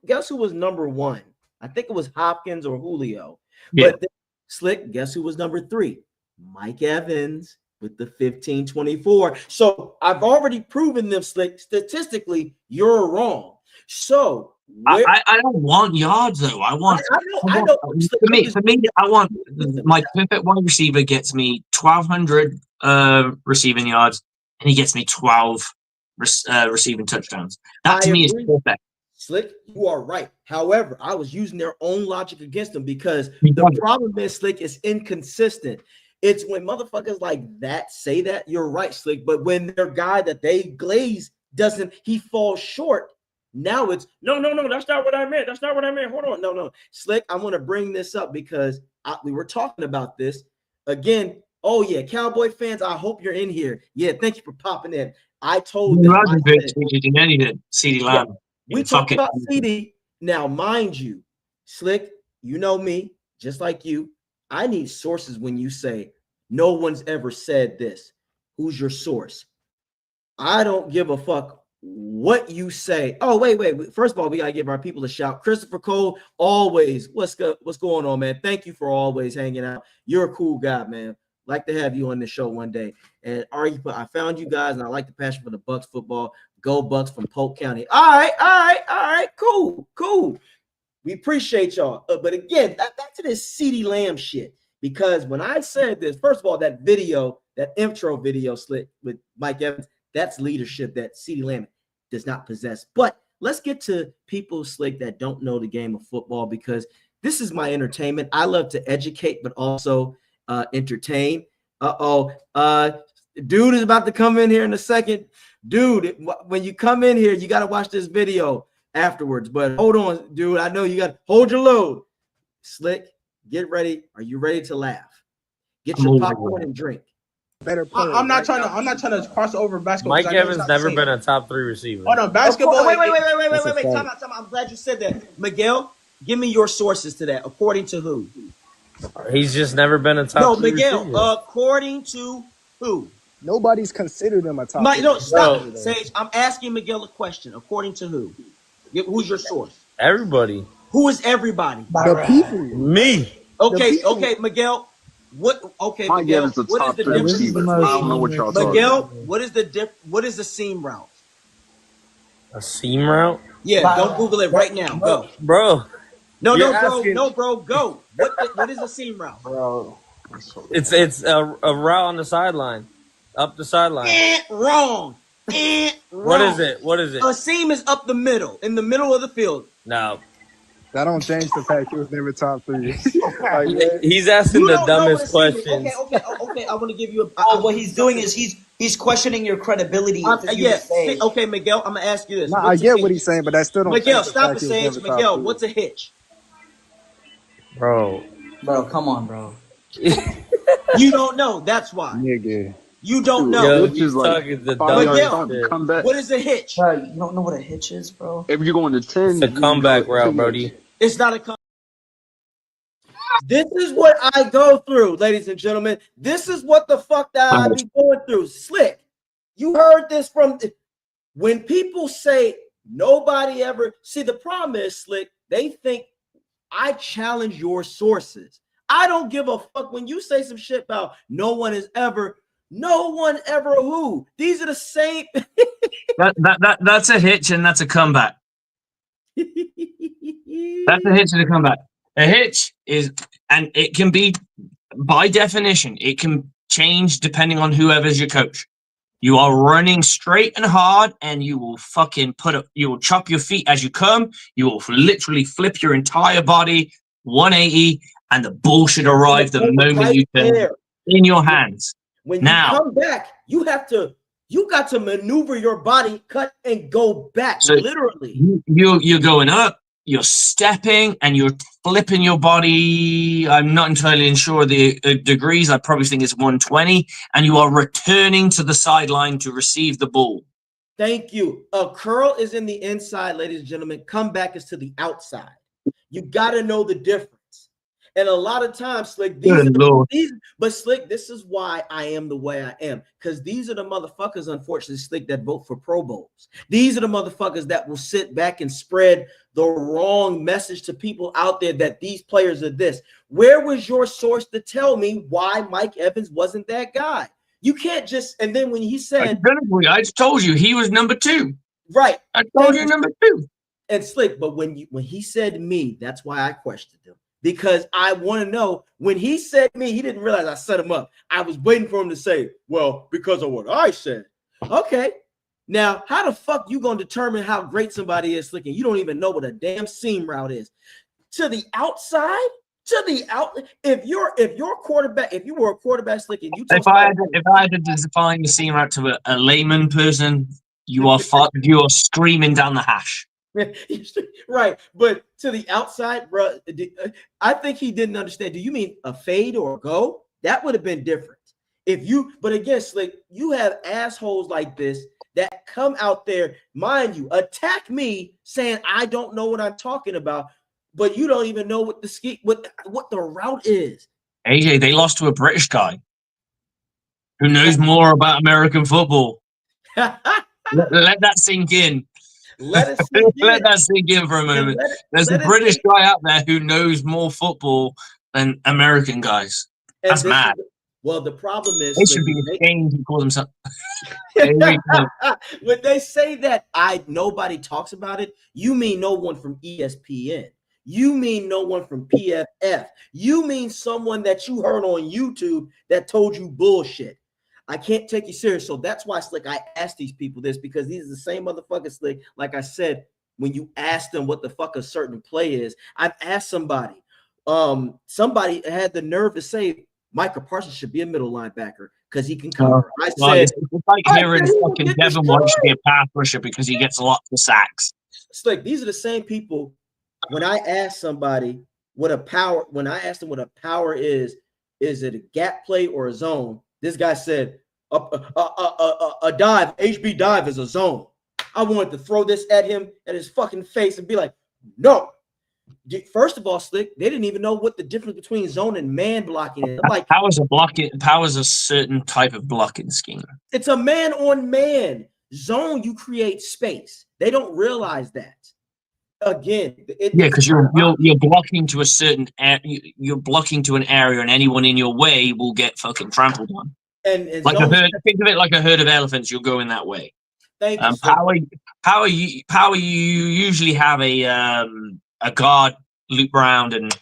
Guess who was number 1? I think it was Hopkins or Julio. Yeah. But then, Slick, guess who was number 3? Mike Evans with the 1,524. So I've already proven them, Slick. Statistically, you're wrong. So I don't want yards though. I know. For me, I want my perfect wide receiver gets me 1,200 receiving yards, and he gets me 12 receiving touchdowns. That to me is perfect. Slick, you are right. However, I was using their own logic against them because the problem is, Slick, is inconsistent. It's when motherfuckers like that say that, you're right, Slick. But when their guy that they glaze he falls short. Now it's no, that's not what I meant. That's not what I meant. Hold on. No. Slick, I'm going to bring this up because we were talking about this again. Oh, yeah. Cowboy fans, I hope you're in here. Yeah, thank you for popping in. I told them. CD Lamb. Yeah, we talked about CD. Now, mind you, Slick, you know me, just like you. I need sources when you say no one's ever said this. Who's your source? I don't give a fuck what you say. Oh, wait. First of all, we gotta give our people a shout. Christopher Cole, always. What's going on, man? Thank you for always hanging out. You're a cool guy, man. Like to have you on the show one day. And I found you guys, and I like the passion for the Bucs football. Go Bucs from Polk County. All right. Cool. We appreciate y'all. But again, back to this CeeDee Lamb shit. Because when I said this, first of all, that video, that intro video Slick with Mike Evans, that's leadership that CeeDee Lamb does not possess. But let's get to people, Slick, that don't know the game of football, because this is my entertainment. I love to educate, but also entertain. Dude is about to come in here in a second. Dude, when you come in here, you got to watch this video afterwards. But hold on, dude. I know you got to hold your load. Slick, get ready. Are you ready to laugh? Get your popcorn and drink. Better player. I'm not trying to cross over basketball. Mike Evans never been a top 3 receiver. Oh no, basketball. Wait. Time out. I'm glad you said that. Miguel, give me your sources to that. According to who? He's just never been a top 3 Miguel, receiver. According to who? Nobody's considered him a top. No, stop it, Sage. I'm asking Miguel a question. According to who? Who's your source? Everybody. Who is everybody? The people. Me. Okay, Miguel. Mike Evans is the top 3 receiver. I don't know what y'all talking about. What is the seam route? A seam route? Yeah, don't Google it right now. Go. Bro. No, bro, go. What is the seam route? Bro. It's a route on the sideline. Up the sideline. Wrong. What is it? A seam is up the middle, in the middle of the field. No. That don't change the fact he was never top 3. He's asking the dumbest questions. Okay. I want to give you what he's doing is he's questioning your credibility. Okay, Miguel, I'm gonna ask you this. I get what he's saying, but that still don't. Miguel, stop it, Sage. Miguel, what's a hitch? Bro, come on, bro. You don't know. That's why. Nigga. You don't know. Yo, Which is like Miguel, come back. what is a hitch? Bro, you don't know what a hitch is, bro. If you're going to 10, it's a comeback route, Brody. It's not a comeback. This is what I go through, ladies and gentlemen. This is what the fuck that I be going through. Slick, you heard this from when people say nobody ever see. The problem is, Slick, they think I challenge your sources. I don't give a fuck when you say some shit about no one ever who. These are the same. That's a hitch and that's a comeback. That's a hitch and a comeback. A hitch is, and it can be, by definition, it can change depending on whoever's your coach. You are running straight and hard, and you will fucking you will chop your feet as you come. You will literally flip your entire body 180, and the ball should arrive the moment you turn in your hands. When you come back, you got to maneuver your body, cut and go back. So literally, you're going up, you're stepping, and you're flipping your body. I'm not entirely sure the degrees. I probably think it's 120, and you are returning to the sideline to receive the ball. Thank you. A curl is in the inside, ladies and gentlemen. Comeback is to the outside. You got to know the difference. And a lot of times, Slick, but Slick, this is why I am the way I am. Because these are the motherfuckers, unfortunately, Slick, that vote for Pro Bowls. These are the motherfuckers that will sit back and spread the wrong message to people out there that these players are this. Where was your source to tell me why Mike Evans wasn't that guy? You can't just, and then when he said, I told you he was number 2. Right. I told you number 2. And Slick, but when he said me, that's why I questioned him. Because I want to know, when he said me, he didn't realize I set him up. I was waiting for him to say, well, because of what I said. Okay. Now, how the fuck you going to determine how great somebody is, Slick, and you don't even know what a damn seam route is? To the outside? If you're quarterback, if you were a quarterback, Slick, and you if I had to define the seam route to a layman person, you are screaming down the hash. Right, but to the outside, bro, I think he didn't understand. Do you mean a fade or a go? That would have been different. But again, Slick, you have assholes like this that come out there, mind you, attack me saying I don't know what I'm talking about, but you don't even know what the route is. AJ, they lost to a British guy who knows more about American football. Let that sink in. Let that sink in for a moment. There's a British guy out there who knows more football than American guys. That's mad. Well, the problem is they should be ashamed to call themselves. When they say that nobody talks about it, you mean no one from ESPN. You mean no one from PFF. You mean someone that you heard on YouTube that told you bullshit. I can't take you serious. So that's why, Slick, I asked these people this, because these are the same motherfuckers, Slick. Like I said, when you ask them what the fuck a certain play is, I've asked somebody. Somebody had the nerve to say Micah Parsons should be a middle linebacker because he can cover. I said, it's like hearing fucking Devin White should be a pass rusher because he gets lots of sacks. Slick, these are the same people. When I ask somebody what a power, when I asked them what a power is it a gap play or a zone? This guy said a dive, HB dive is a zone. I wanted to throw this at him at his fucking face and be like, no. First of all, Slick, they didn't even know what the difference between zone and man blocking is. I'm like, power is a certain type of blocking scheme. It's a man on man. Zone, you create space. They don't realize that. Again, because you're blocking to a certain you're blocking to an area, and anyone in your way will get fucking trampled on. And like think of it like a herd of elephants. You're going that way. Thank you. Power, you usually have a guard loop around and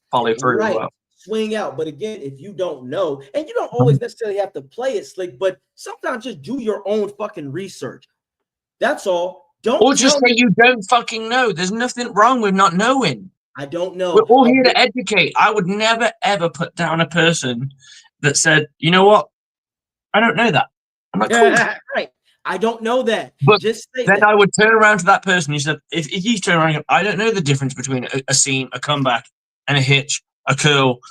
follow through. Right. As well. Swing out. But again, if you don't know, and you don't always necessarily have to play it, Slick, but sometimes just do your own fucking research. That's all. Or just say you don't fucking know. There's nothing wrong with not knowing. I don't know. We're all here to educate. I would never, ever put down a person that said, you know what? I don't know that. I'm like, cool. Right. I don't know that. But just say then that. I would turn around to that person who said, if he's turning around, I don't know the difference between a seam, a comeback, and a hitch, a curl.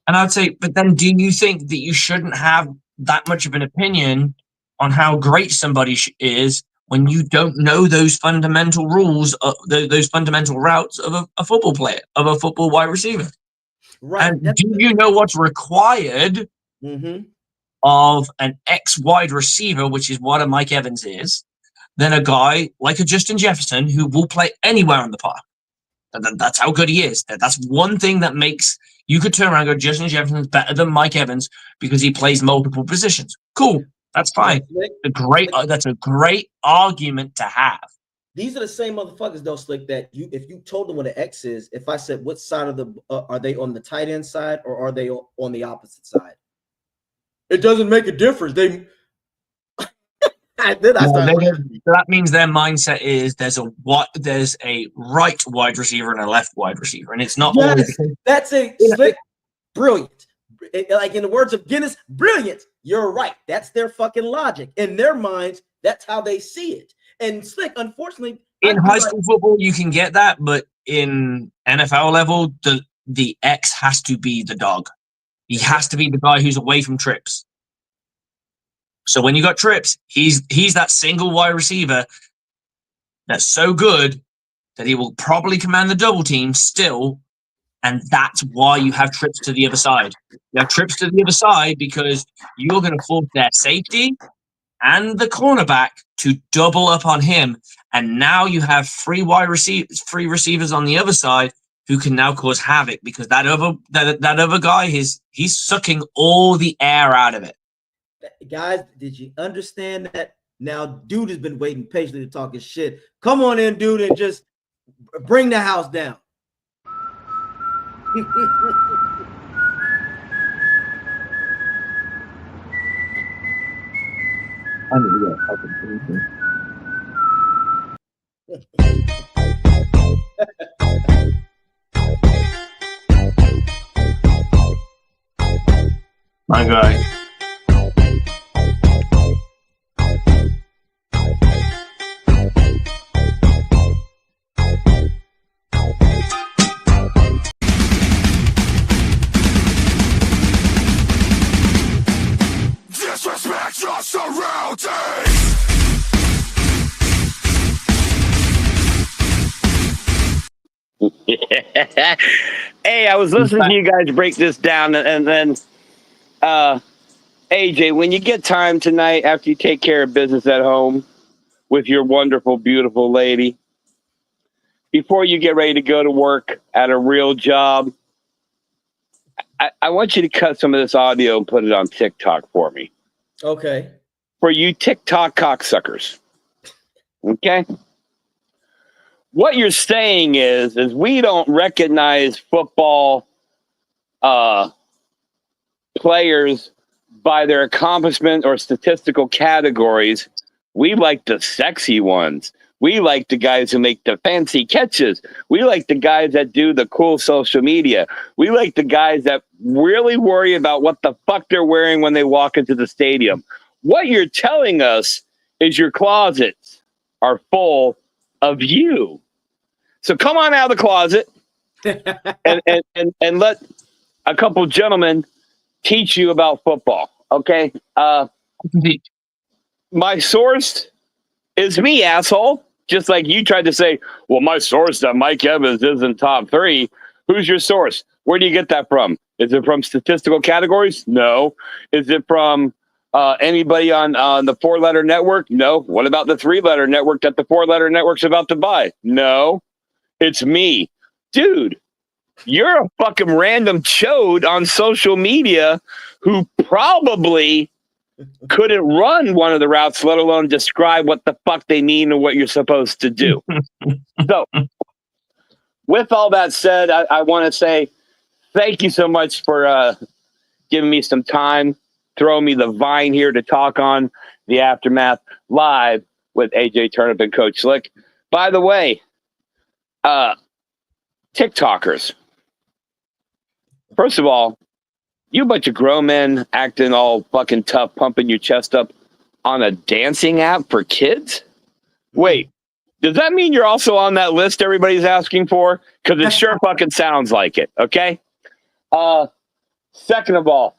And I'd say, but then do you think that you shouldn't have that much of an opinion on how great somebody is when you don't know those fundamental rules, those fundamental routes of a football player, of a football wide receiver? Right. And do you know what's required of an ex-wide receiver, which is what a Mike Evans is, than a guy like a Justin Jefferson who will play anywhere on the park? That's how good he is. That's one thing that makes you could turn around and go, Justin Jefferson's better than Mike Evans because he plays multiple positions. Cool. That's fine. That's a great argument to have. These are the same motherfuckers, though, Slick, that if you told them what an X is, if I said, what side of the, are they on the tight end side or are they on the opposite side? It doesn't make a difference. That means their mindset is there's a right wide receiver and a left wide receiver. And it's not always. That's a Slick, brilliant. Like in the words of Guinness, brilliant. You're right. That's their fucking logic. In their minds, that's how they see it. And Slick, unfortunately, in high school football, you can get that, but in NFL level, the X has to be the dog. He has to be the guy who's away from trips. So when you got trips, he's that single wide receiver that's so good that he will probably command the double team still. And that's why you have trips to the other side. You have trips to the other side because you're going to force their safety and the cornerback to double up on him. And now you have three receivers on the other side who can now cause havoc because that other guy he's sucking all the air out of it. Guys, did you understand that? Now, dude has been waiting patiently to talk his shit. Come on in, dude, and just bring the house down. My guy. Disrespect your surroundings. Hey, I was listening to you guys break this down, and then AJ, when you get time tonight after you take care of business at home with your wonderful, beautiful lady, before you get ready to go to work at a real job, I want you to cut some of this audio and put it on TikTok for me. Okay. For you TikTok cocksuckers. Okay? what you're saying is we don't recognize football players by their accomplishment or statistical categories. We like the sexy ones. We like the guys who make the fancy catches. We like the guys that do the cool social media. We like the guys that really worry about what the fuck they're wearing when they walk into the stadium. What you're telling us is your closets are full of you. So come on out of the closet and let a couple gentlemen teach you about football. Okay? My source is me, asshole. Just like you tried to say, well, my source that Mike Evans isn't top 3. Who's your source? Where do you get that from? Is it from statistical categories? No. Is it from anybody on the 4-letter network? No. What about the 3-letter network that the 4-letter network's about to buy? No. It's me. Dude, you're a fucking random chode on social media who probably couldn't run one of the routes, let alone describe what the fuck they mean and what you're supposed to do. So, with all that said, I want to say thank you so much for giving me some time, throwing me the vine here to talk on the Aftermath live with AJ Turnip and Coach Slick. By the way, TikTokers. First of all, you a bunch of grown men acting all fucking tough, pumping your chest up on a dancing app for kids? Wait, does that mean you're also on that list everybody's asking for? Because it sure fucking sounds like it, okay? Second of all,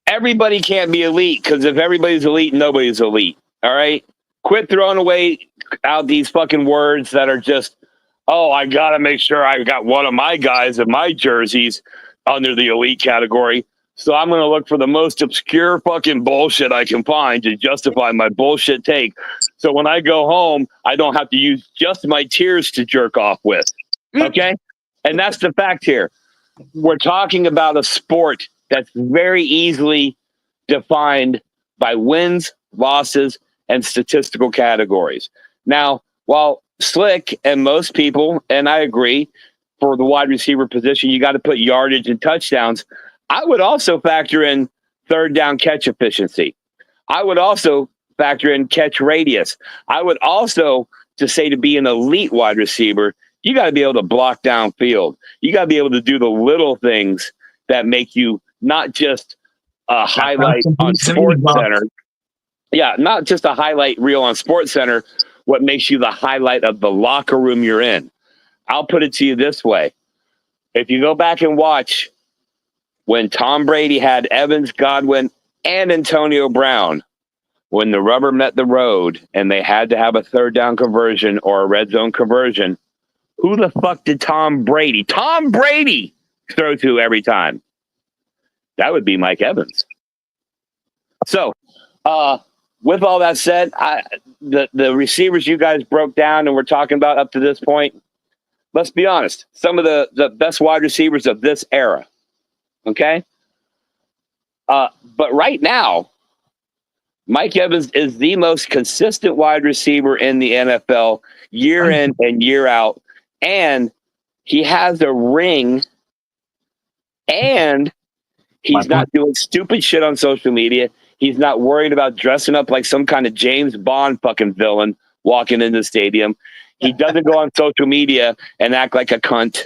everybody can't be elite, because if everybody's elite, nobody's elite, all right? Quit throwing away out these fucking words that are just, oh, I got to make sure I got one of my guys in my jerseys under the elite category. So I'm going to look for the most obscure fucking bullshit I can find to justify my bullshit take. So when I go home, I don't have to use just my tears to jerk off with. Okay? And that's the fact here. We're talking about a sport that's very easily defined by wins, losses, and statistical categories. Now, while Slick and most people, and I agree, for the wide receiver position, you got to put yardage and touchdowns. I would also factor in third down catch efficiency. I would also factor in catch radius. I would also, to be an elite wide receiver, you got to be able to block downfield. You got to be able to do the little things that make you not just a highlight on Sports Center. Yeah, not just a highlight reel on Sports Center, what makes you the highlight of the locker room you're in. I'll put it to you this way. If you go back and watch when Tom Brady had Evans, Godwin, and Antonio Brown, when the rubber met the road and they had to have a third down conversion or a red zone conversion, who the fuck did Tom Brady throw to every time? That would be Mike Evans. So, with all that said, the receivers you guys broke down and we're talking about up to this point, let's be honest, some of the best wide receivers of this era, okay? But right now, Mike Evans is the most consistent wide receiver in the NFL year in and year out, and he has a ring, and he's not doing stupid shit on social media. He's not worried about dressing up like some kind of James Bond fucking villain walking in the stadium. He doesn't go on social media and act like a cunt.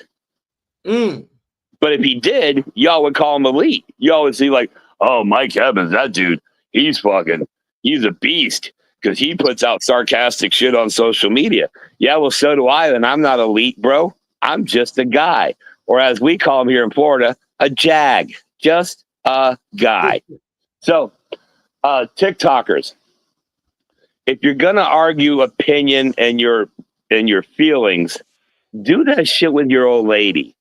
But if he did, y'all would call him elite. Y'all would see like, oh, Mike Evans, that dude, he's a beast because he puts out sarcastic shit on social media. Yeah, well, so do I, and I'm not elite, bro. I'm just a guy. Or as we call him here in Florida, a jag. Just a guy. So, TikTokers, if you're gonna argue opinion and your feelings, do that shit with your old lady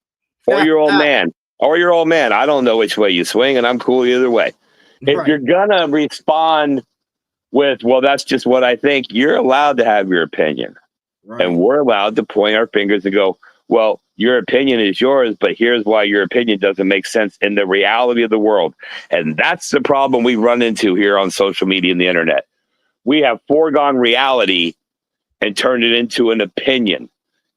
or your old man or your old man. I don't know which way you swing, and I'm cool either way. If you're gonna respond with, well, that's just what I think, you're allowed to have your opinion, and we're allowed to point our fingers and go, well, your opinion is yours, but here's why your opinion doesn't make sense in the reality of the world. And that's the problem we run into here on social media and the internet. We have foregone reality and turned it into an opinion.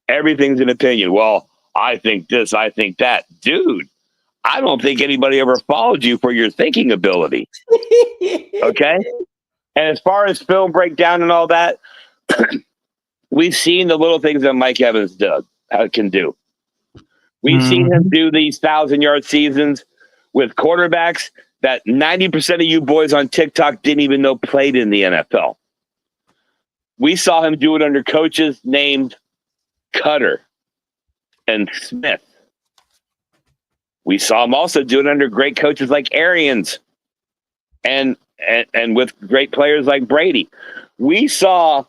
Everything's an opinion. Well, I think this, I think that. Dude, I don't think anybody ever followed you for your thinking ability. Okay? And as far as film breakdown and all that, we've seen the little things that Mike Evans can do. We've seen him do these 1,000-yard seasons with quarterbacks that 90% of you boys on TikTok didn't even know played in the NFL. We saw him do it under coaches named Cutter and Smith. We saw him also do it under great coaches like Arians and with great players like Brady. We saw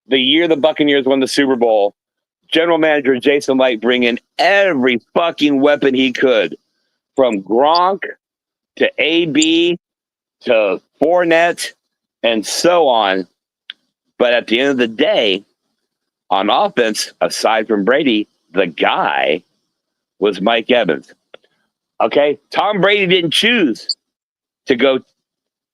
the year the Buccaneers won the Super Bowl, general manager Jason Light bring in every fucking weapon he could, from Gronk to AB to Fournette and so on. But at the end of the day, on offense, aside from Brady, the guy was Mike Evans. Okay? Tom Brady didn't choose to go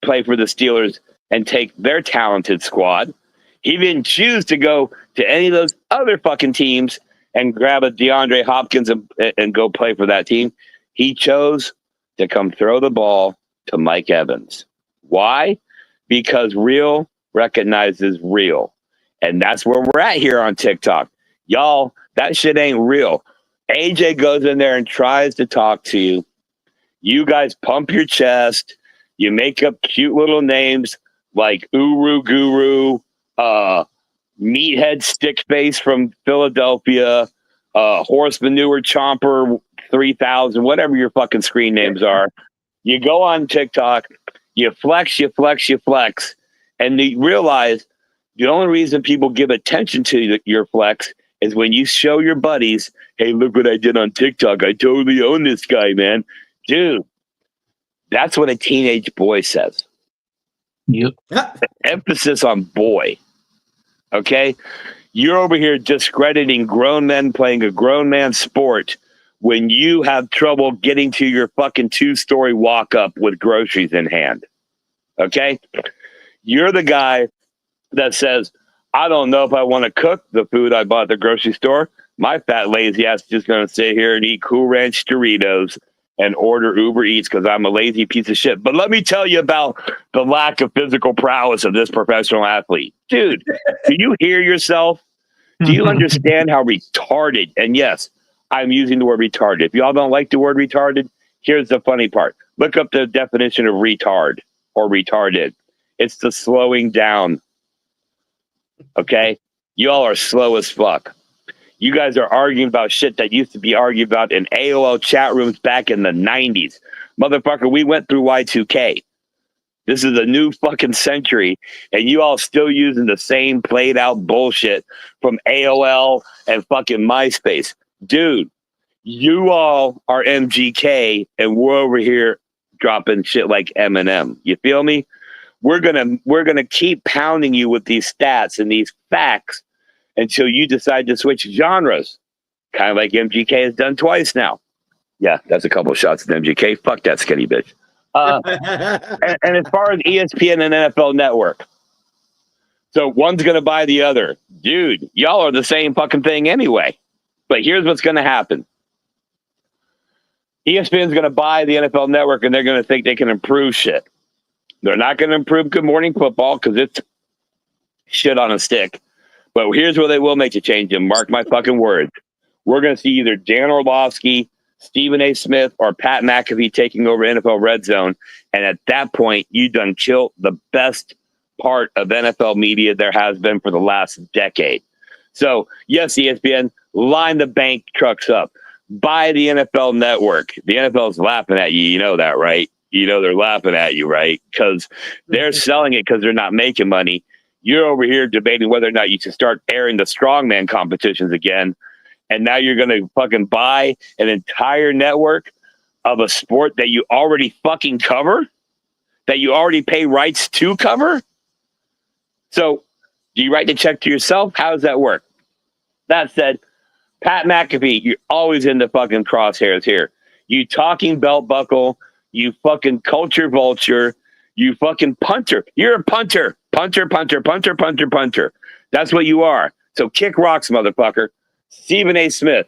play for the Steelers and take their talented squad. He didn't choose to go to any of those other fucking teams and grab a DeAndre Hopkins and go play for that team. He chose to come throw the ball to Mike Evans. Why? Because real recognizes real. And that's where we're at here on TikTok. Y'all, that shit ain't real. AJ goes in there and tries to talk to you. You guys pump your chest. You make up cute little names like Uru Guru, Meathead Stickface from Philadelphia, Horse Manure Chomper 3000, whatever your fucking screen names are. You go on TikTok, you flex, and you realize the only reason people give attention to your flex is when you show your buddies, hey, look what I did on TikTok. I totally own this guy, man. Dude, that's what a teenage boy says. Yep. Emphasis on boy. Okay? You're over here discrediting grown men playing a grown man sport when you have trouble getting to your fucking 2-story walk up with groceries in hand. Okay? You're the guy that says, I don't know if I want to cook the food I bought at the grocery store. My fat lazy ass is just going to sit here and eat Cool Ranch Doritos and order Uber Eats because I'm a lazy piece of shit. But let me tell you about the lack of physical prowess of this professional athlete. Dude, do you hear yourself? Do you understand how retarded? And yes, I'm using the word retarded. If y'all don't like the word retarded, here's the funny part. Look up the definition of retard or retarded. It's the slowing down. Okay? Y'all are slow as fuck. You guys are arguing about shit that used to be argued about in AOL chat rooms back in the 90s. Motherfucker, we went through Y2K. This is a new fucking century, and you all still using the same played out bullshit from AOL and fucking MySpace. Dude, you all are MGK, and we're over here dropping shit like Eminem. You feel me? We're gonna keep pounding you with these stats and these facts until you decide to switch genres, kind of like MGK has done twice now. Yeah, that's a couple of shots at MGK. Fuck that skinny bitch. And as far as ESPN and NFL Network, so one's going to buy the other. Dude, y'all are the same fucking thing anyway. But here's what's going to happen. ESPN's going to buy the NFL Network, and they're going to think they can improve shit. They're not going to improve Good Morning Football because it's shit on a stick. But here's where they will make a change, and mark my fucking words. We're going to see either Dan Orlovsky, Stephen A. Smith, or Pat McAfee taking over NFL Red Zone. And at that point, you done killed the best part of NFL media there has been for the last decade. So, yes, ESPN, line the bank trucks up. Buy the NFL Network. The NFL's laughing at you. You know that, right? You know they're laughing at you, right? Because they're selling it because they're not making money. You're over here debating whether or not you should start airing the strongman competitions again. And now you're going to fucking buy an entire network of a sport that you already fucking cover, that you already pay rights to cover. So do you write the check to yourself? How does that work? That said, Pat McAfee, you're always in the fucking crosshairs here. You talking belt buckle, you fucking culture vulture, you fucking punter. You're a punter. Punter. That's what you are. So kick rocks, motherfucker. Stephen A. Smith.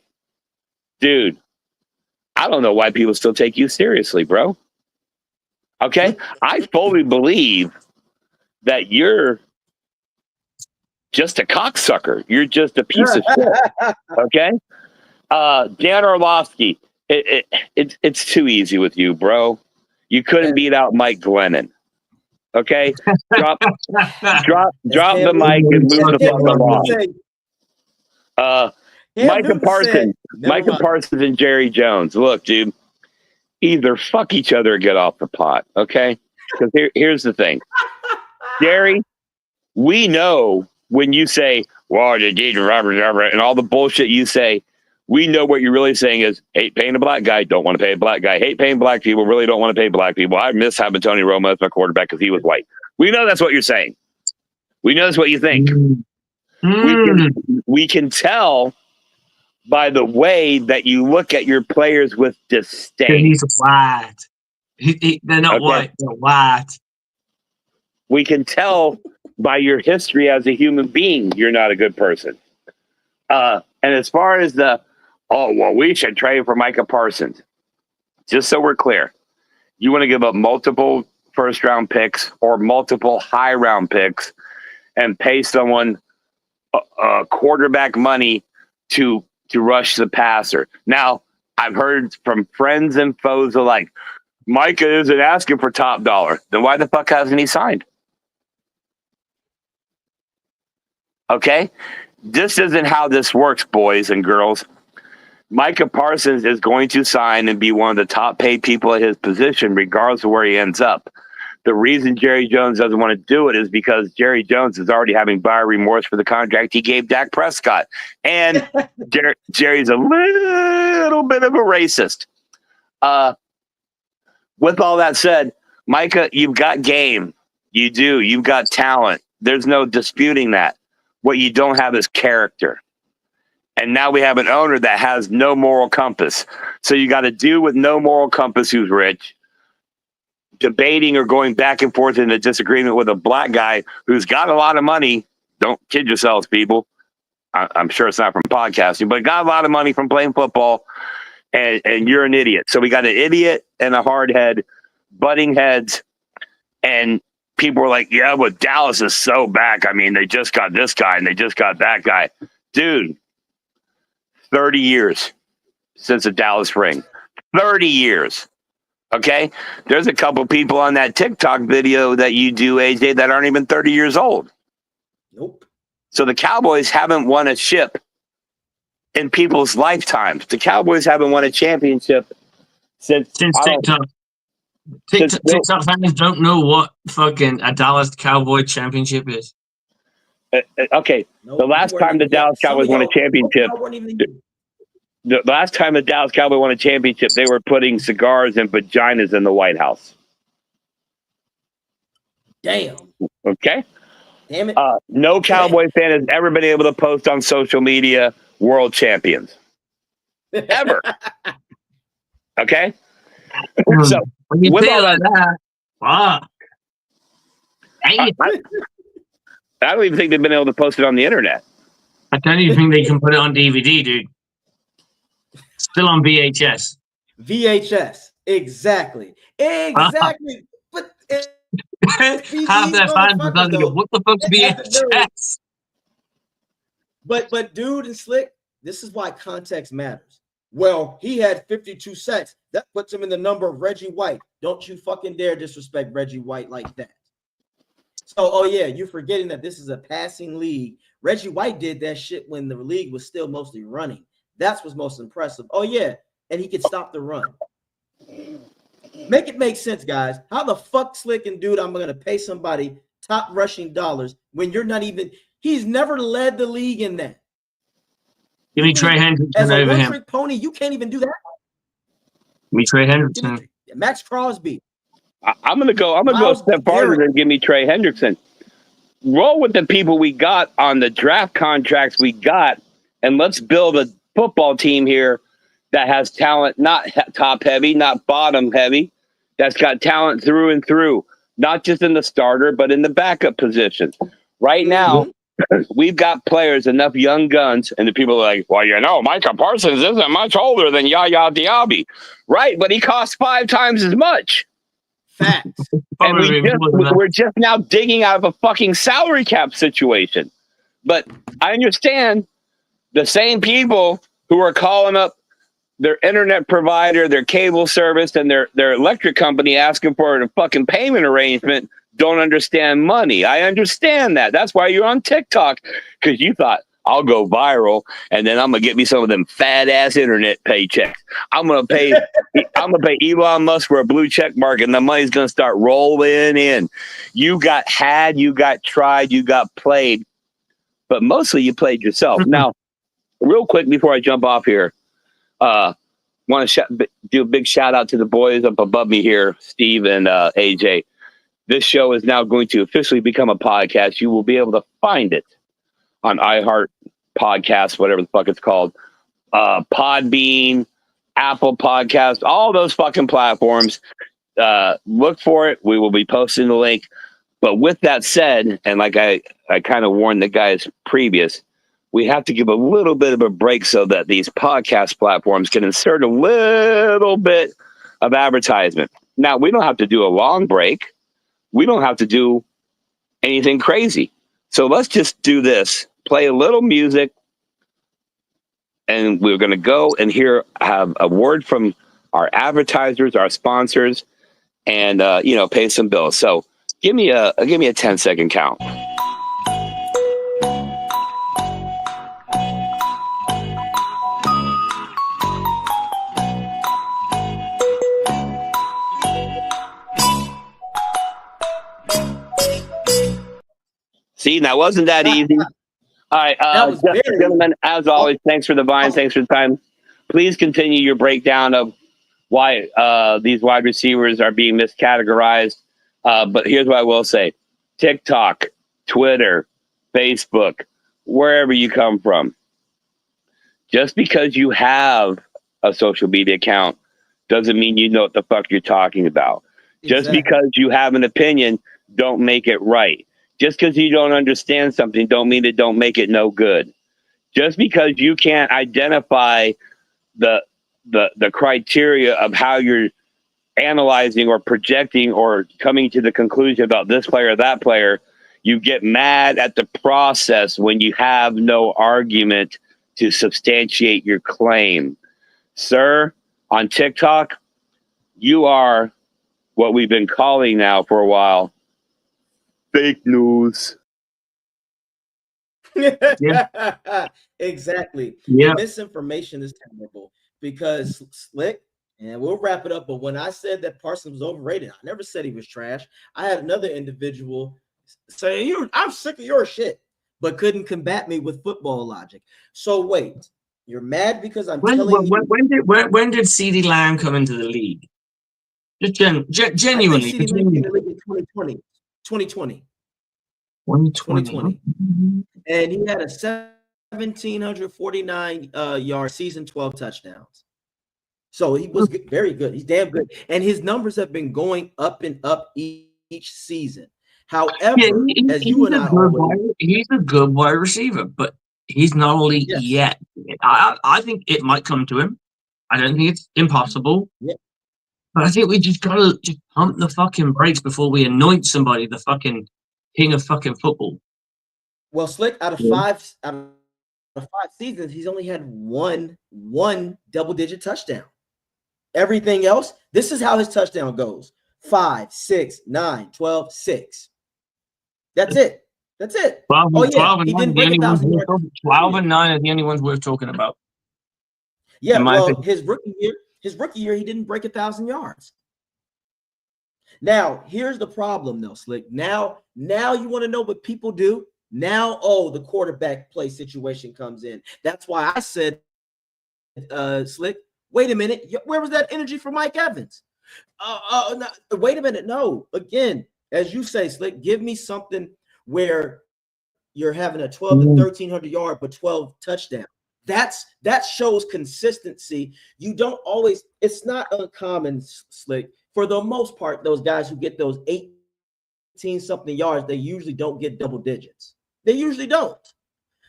Dude, I don't know why people still take you seriously, bro. Okay? I fully believe that you're just a cocksucker. You're just a piece of shit. Okay? Dan Orlovsky, it's too easy with you, bro. You couldn't beat out Mike Glennon. Okay? Drop the mic and move the fuck along. Micah Parsons and Jerry Jones. Look, dude, either fuck each other or get off the pot, okay? Because here's the thing. Jerry, we know when you say, well, they did and all the bullshit you say, we know what you're really saying is hate paying a black guy, don't want to pay a black guy. Hate paying black people, really don't want to pay black people. I miss having Tony Romo as my quarterback because he was white. We know that's what you're saying. We know that's what you think. We can tell by the way that you look at your players with disdain. He's white. They're not white, they're white. We can tell by your history as a human being, you're not a good person. And as far as we should trade for Micah Parsons. Just so we're clear, you want to give up multiple first-round picks or multiple high-round picks and pay someone quarterback money to rush the passer. Now, I've heard from friends and foes alike, Micah isn't asking for top dollar. Then why the fuck hasn't he signed? Okay? This isn't how this works, boys and girls. Micah Parsons is going to sign and be one of the top paid people at his position, regardless of where he ends up. The reason Jerry Jones doesn't want to do it is because Jerry Jones is already having buyer remorse for the contract he gave Dak Prescott. And Jerry's a little bit of a racist. With all that said, Micah, you've got game. You do. You've got talent. There's no disputing that. What you don't have is character. And now we have an owner that has no moral compass. So you got to do with no moral compass who's rich, debating or going back and forth in a disagreement with a black guy who's got a lot of money. Don't kid yourselves, people. I'm sure it's not from podcasting, but got a lot of money from playing football, and you're an idiot. So we got an idiot and a hard head butting heads, and people were like, yeah, but Dallas is so back. I mean, they just got this guy and they just got that guy. Dude, 30 years since the Dallas ring. 30 years. Okay? There's a couple people on that TikTok video that you do, AJ, that aren't even 30 years old. Nope. So the Cowboys haven't won a ship in people's lifetimes. The Cowboys haven't won a championship since TikTok. TikTok fans don't know what fucking a Dallas Cowboy championship is. Okay, the last time the Dallas Cowboys won a championship, the last time the Dallas Cowboys won a championship, they were putting cigars and vaginas in the White House. Damn. Okay. Damn it. No Cowboy fan has ever been able to post on social media world champions. Ever. Okay? So when you say it like that, fuck. I don't even think they've been able to post it on the internet. I don't even think they can put it on DVD, dude. Still on VHS. VHS. Exactly. Exactly. But half their fans are going to go, what the fuck's VHS? But dude and Slick, this is why context matters. Well, he had 52 sacks. That puts him in the number of Reggie White. Don't you fucking dare disrespect Reggie White like that. So, oh yeah, you're forgetting that this is a passing league. Reggie White did that shit when the league was still mostly running. That's what's most impressive. Oh yeah, and he could stop the run. Make it make sense, guys. How the fuck, Slick and dude, I'm gonna pay somebody top rushing dollars when you're not even? He's never led the league in that. Give me Trey Hendrickson as a over him. one-trick pony, you can't even do that. Give me Trey Hendrickson. Max Crosby. I'm gonna go a step farther than give me Trey Hendrickson. Roll with the people we got on the draft contracts we got, and let's build a football team here that has talent, not top heavy, not bottom heavy, that's got talent through and through, not just in the starter, but in the backup position. Right now, we've got players, enough young guns, and the people are like, well, Micah Parsons isn't much older than Yaya Diaby. Right, but he costs 5 times as much. Facts. And we're just now digging out of a fucking salary cap situation. But I understand the same people who are calling up their internet provider, their cable service, and their electric company asking for a fucking payment arrangement don't understand money. I understand that. That's why you're on TikTok, because you thought, I'll go viral and then I'm gonna get me some of them fat ass internet paychecks. I'm gonna pay Elon Musk for a blue check mark and the money's gonna start rolling in. You got had, you got tried, you got played, but mostly you played yourself. Now, real quick before I jump off here, want to do a big shout out to the boys up above me here, Steve and AJ. This show is now going to officially become a podcast. You will be able to find it on iHeart Podcasts, whatever the fuck it's called, Podbean, Apple Podcasts, all those fucking platforms. Look for it. We will be posting the link. But with that said, and like I kind of warned the guys previous, we have to give a little bit of a break so that these podcast platforms can insert a little bit of advertisement. Now, we don't have to do a long break. We don't have to do anything crazy. So let's just do this. Play a little music, and we're going to go and have a word from our advertisers, our sponsors, and pay some bills. So give me a 10-second count. See, that wasn't that easy. All right, gentlemen, as always, thanks for the vine. Thanks for the time. Please continue your breakdown of why these wide receivers are being miscategorized. But here's what I will say. TikTok, Twitter, Facebook, wherever you come from, just because you have a social media account doesn't mean you know what the fuck you're talking about. Exactly. Just because you have an opinion, don't make it right. Just because you don't understand something don't mean it don't make it no good. Just because you can't identify the criteria of how you're analyzing or projecting or coming to the conclusion about this player or that player, you get mad at the process when you have no argument to substantiate your claim. Sir, on TikTok, you are what we've been calling now for a while fake news. Yeah. Exactly. Yeah. Misinformation is terrible because Slick, and we'll wrap it up. But when I said that Parsons was overrated, I never said he was trash. I had another individual say, I'm sick of your shit, but couldn't combat me with football logic. So wait, you're mad because I'm telling you. When did CeeDee Lamb come into the league? Just genuinely. I think CeeDee Lamb in the league in 2020. And he had a 1,749 yard season, 12 touchdowns. So he was very good. He's damn good. And his numbers have been going up and up each season. However, he's a good wide receiver, but he's not elite yet. I think it might come to him. I don't think it's impossible. Yeah. But I think we just gotta just pump the fucking brakes before we anoint somebody the fucking king of fucking football. Well, Slick, out of five seasons, he's only had one double-digit touchdown. Everything else, this is how his touchdown goes: 5, 6, 9, 12, 6. That's it. 12 and 9 are the only ones worth talking about. Yeah, well, his rookie year, he didn't break 1,000 yards. Now, here's the problem, though, Slick. Now you want to know what people do? Now, the quarterback play situation comes in. That's why I said, Slick, wait a minute. Where was that energy for Mike Evans? No, wait a minute. No, again, as you say, Slick, give me something where you're having a 12 to 1,300 yard, but 12 touchdown. That shows consistency. You don't always, it's not uncommon, Slick. For the most part, those guys who get those 18-something yards, they usually don't get double digits. They usually don't.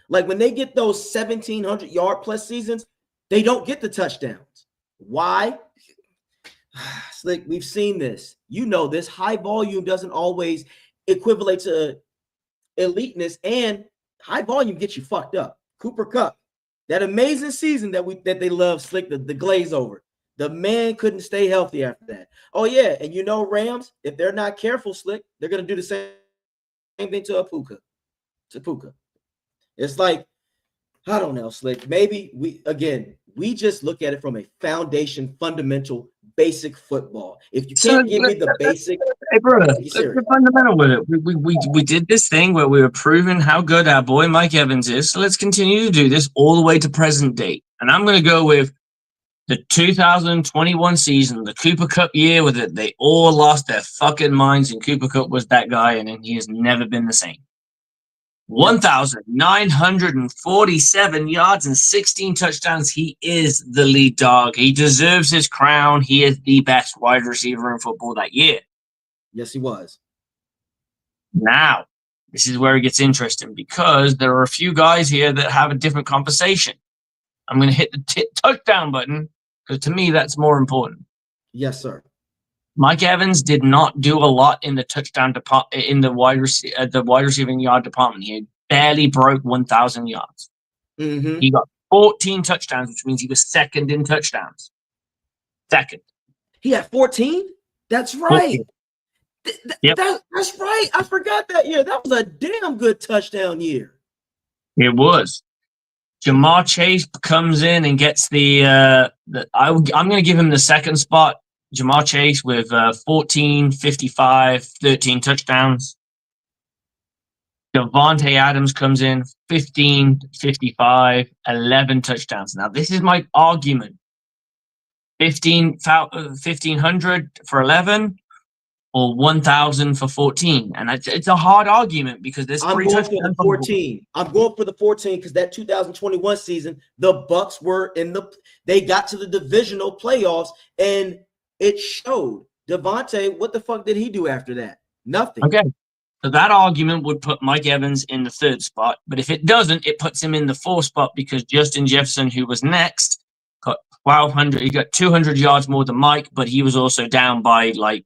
Like when they get those 1,700-yard plus seasons, they don't get the touchdowns. Why? Slick, we've seen this. You know this. High volume doesn't always equivalent to eliteness, and high volume gets you fucked up. Cooper Kupp, that amazing season that they love, Slick, the glaze over. The man couldn't stay healthy after that. Oh, yeah. And you know, Rams, if they're not careful, Slick, they're going to do the same thing to Puka. It's like, I don't know, Slick. Maybe we just look at it from a foundation, fundamental, basic football. If you can't give me the basic, hey, brother, let's be fundamental with it. We did this thing where we were proving how good our boy Mike Evans is. So let's continue to do this all the way to present date. And I'm going to go with the 2021 season, the Cooper Kupp year, with it. They all lost their fucking minds, and Cooper Kupp was that guy, and he has never been the same. 1,947 yards and 16 touchdowns. He is the lead dog. He deserves his crown. He is the best wide receiver in football that year. Yes, he was. Now, this is where it gets interesting because there are a few guys here that have a different conversation. I'm going to hit the touchdown button because to me, that's more important. Yes, sir. Mike Evans did not do a lot in the touchdown department, in the wide receiving yard department. He barely broke 1,000 yards. Mm-hmm. He got 14 touchdowns, which means he was second in touchdowns. Second. He had 14? That's right. Yep. That's right. I forgot that year. That was a damn good touchdown year. It was. Jamar Chase comes in and gets I'm going to give him the second spot. Jamar Chase with 14, 55, 13 touchdowns. Davante Adams comes in 15, 55, 11 touchdowns. Now, this is my argument. 1,500 for 11 or 1,000 for 14. And it's a hard argument because there's I'm going for the 14. I'm going for the 14 because that 2021 season, the Bucs they got to the divisional playoffs, and it showed. Davante, what the fuck did he do after that? Nothing. Okay. So that argument would put Mike Evans in the third spot. But if it doesn't, it puts him in the fourth spot because Justin Jefferson, who was next, got 1,200. He got 200 yards more than Mike, but he was also down by like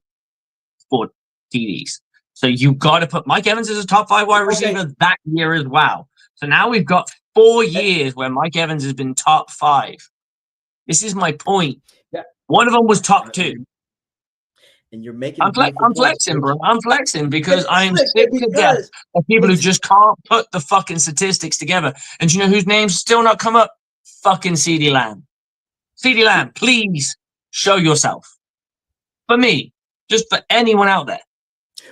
4 TDs. So you got to put Mike Evans as a top 5 wide receiver that year as well. So now we've got 4 years where Mike Evans has been top 5. This is my point. One of them was top 2. And you're making. I'm flexing, bro. I'm flexing because I'm sick to death of people who just can't put the fucking statistics together. And you know whose name's still not come up? Fucking CeeDee Lamb. CeeDee Lamb, please show yourself. For me, just for anyone out there.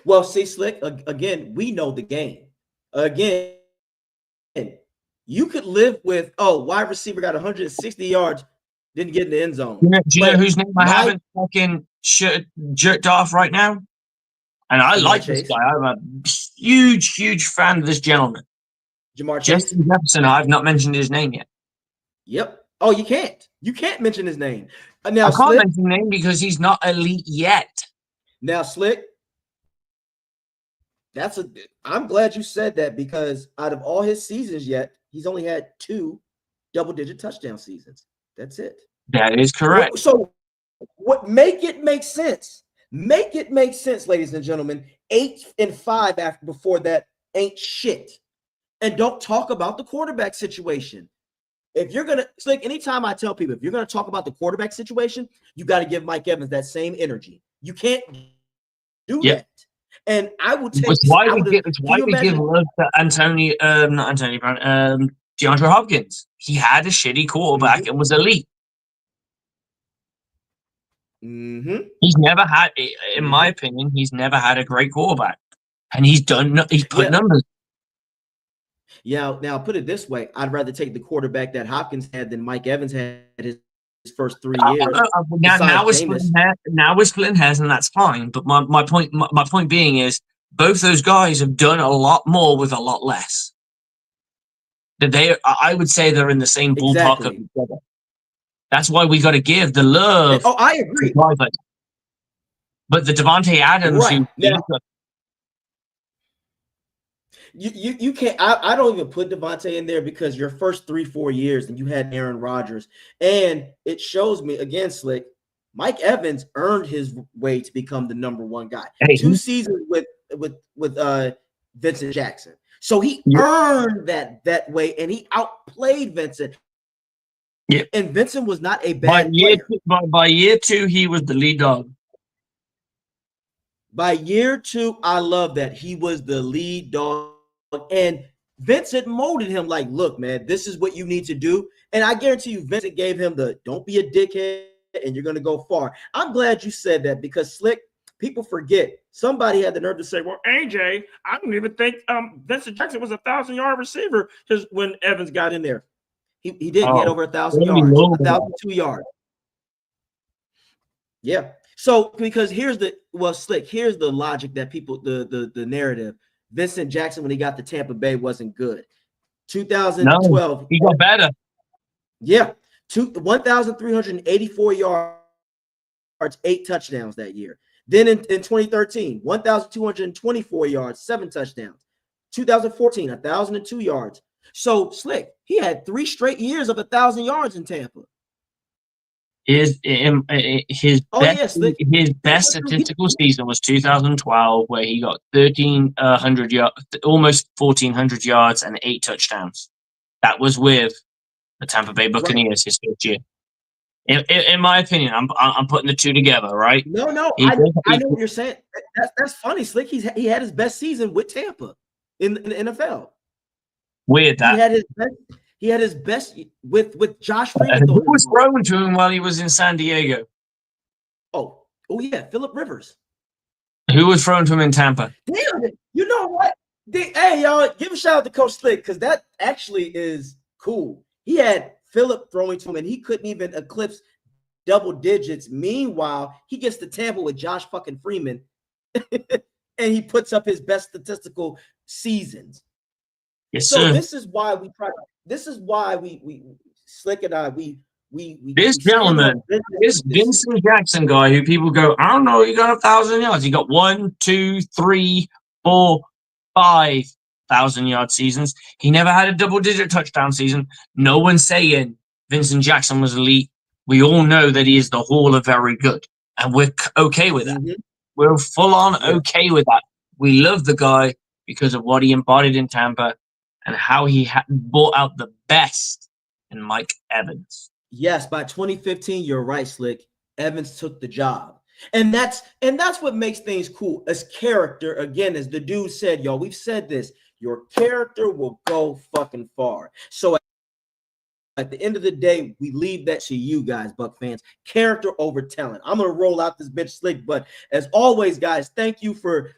Well, see, Slick, again, we know the game. Again, you could live with, wide receiver got 160 yards, didn't get in the end zone. Do you know whose name I haven't fucking jerked off right now? And I like this guy. I'm a huge, huge fan of this gentleman. Jamar Chase. Justin Jefferson, I've not mentioned his name yet. Yep. Oh, you can't. You can't mention his name. Now, I can't mention his name because he's not elite yet. Now, Slick, I'm glad you said that because out of all his seasons yet, he's only had 2 double-digit touchdown seasons. That's it. That is correct. So what make it make sense? Make it make sense, ladies and gentlemen. 8 and 5 before that ain't shit. And don't talk about the quarterback situation. If you're going to, it's like anytime I tell people, if you're going to talk about the quarterback situation, you got to give Mike Evans that same energy. You can't do that. And I will take. It's why we give love to not Antonio Brown, DeAndre Hopkins. He had a shitty quarterback and was elite. Mm-hmm. He's never had, in my opinion, he's never had a great quarterback, and he's put numbers. Yeah. Now put it this way: I'd rather take the quarterback that Hopkins had than Mike Evans had his first 3 years. Now we're splitting hairs, and that's fine. But my point being is, both those guys have done a lot more with a lot less. I would say they're in the same ballpark of each other. That's why we got to give the love. Oh, I agree. But the Davante Adams, You can't. I don't even put Devontae in there because your first 3-4 years and you had Aaron Rodgers, and it shows me again, Slick. Mike Evans earned his way to become the number one guy. Hey, 2 seasons with Vincent Jackson, so he yeah, earned that way, and he outplayed Vincent. yeah. And Vincent was not a By bad year player. by year 2, he was the lead dog. By year 2, I love that he was the lead dog, and Vincent molded him like, look, man, this is what you need to do. And I guarantee you, Vincent gave him the don't be a dickhead and you're going to go far. I'm glad you said that because Slick, people forget. Somebody had the nerve to say, well, AJ, I don't even think Vincent Jackson was a 1,000-yard receiver because when Evans got in there. He did. He had over 1,000 yards, 1,002 yards. Yeah. So because Slick, here's the logic that people, the narrative. Vincent Jackson, when he got to Tampa Bay, wasn't good. 2012, No, he got better. Yeah. 1,384 yards, 8 touchdowns that year. Then in 2013, 1,224 yards, 7 touchdowns. 2014, 1,002 yards. So Slick, he had 3 straight years of 1,000 yards in Tampa. His best statistical season was 2012, where he got 1,300 yards, almost 1,400 yards, and 8 touchdowns. That was with the Tampa Bay Buccaneers his first year. In my opinion, I'm putting the two together, right? No, I know what you're saying. That's funny, Slick. He had his best season with Tampa in the NFL. Weird that he had his best with Josh Freeman. Who was thrown to him while he was in San Diego? Oh yeah, Phillip Rivers. Who was thrown to him in Tampa? Damn it! You know what? Hey, y'all, give a shout out to Coach Slick because that actually is cool. He had Phillip throwing to him, and he couldn't even eclipse double digits. Meanwhile, he gets to Tampa with Josh fucking Freeman, and he puts up his best statistical seasons. Yes, so sir. This is why we Slick and I this gentleman, this Vincent Jackson guy, who people go, I don't know, he got 1,000 yards. He got 1, 2, 3, 4, 5,000 yard seasons. He never had a double-digit touchdown season. No one's saying Vincent Jackson was elite. We all know that he is the Hall of Very Good, and we're okay with that. Mm-hmm. We're full on okay with that. We love the guy because of what he embodied in Tampa and how he brought out the best in Mike Evans. Yes, by 2015, you're right, Slick. Evans took the job. And that's what makes things cool. As character, again, as the dude said, y'all, we've said this, your character will go fucking far. So at the end of the day, we leave that to you guys, Buck fans. Character over talent. I'm going to roll out this bitch Slick, but as always, guys, thank you for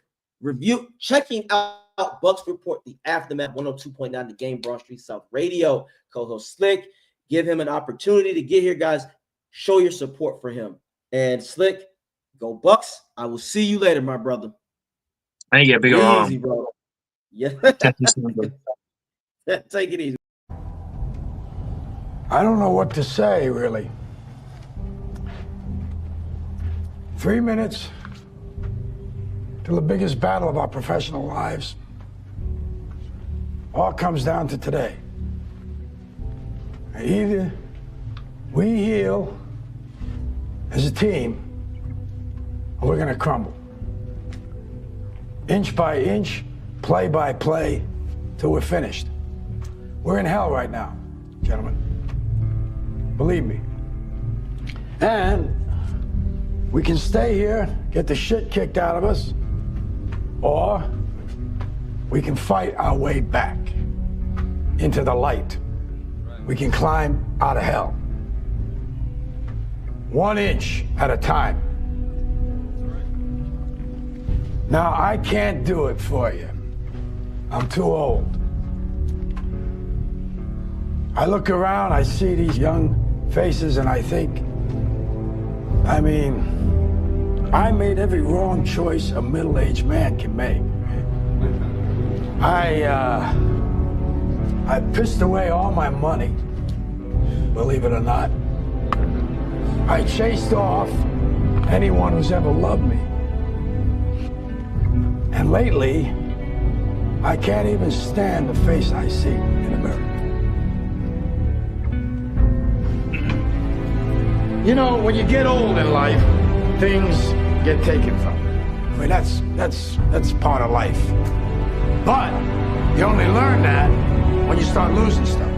checking out Bucs Report, the Aftermath, 102.9 The Game, Broad Street South Radio. Co-host Slick, give him an opportunity to get here, guys. Show your support for him. And Slick, go Bucs. I will see you later, my brother. Thank you, big arm. Easy, bro. Yeah. Take it easy. I don't know what to say, really. 3 minutes till the biggest battle of our professional lives. All comes down to today. Either we heal as a team, or we're going to crumble. Inch by inch, play by play, till we're finished. We're in hell right now, gentlemen. Believe me. And we can stay here, get the shit kicked out of us, or we can fight our way back into the light. We can climb out of hell. 1 inch at a time. Now, I can't do it for you. I'm too old. I look around, I see these young faces, and I think, I I made every wrong choice a middle-aged man can make. I pissed away all my money, believe it or not. I chased off anyone who's ever loved me. And lately, I can't even stand the face I see in the mirror. You know, when you get old in life, things get taken from you. I mean, that's part of life. But you only learn that when you start losing stuff.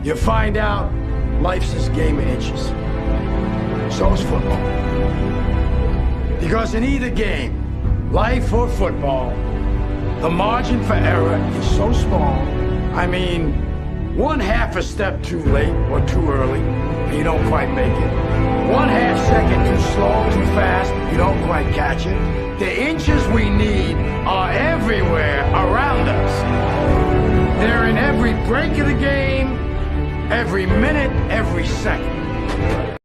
You find out life's this game of inches. So is football. Because in either game, life or football, the margin for error is so small. I mean, one half a step too late or too early, and you don't quite make it. 1/2 second too slow, too fast, you don't quite catch it. The inches we need are everywhere around us. They're in every break of the game, every minute, every second.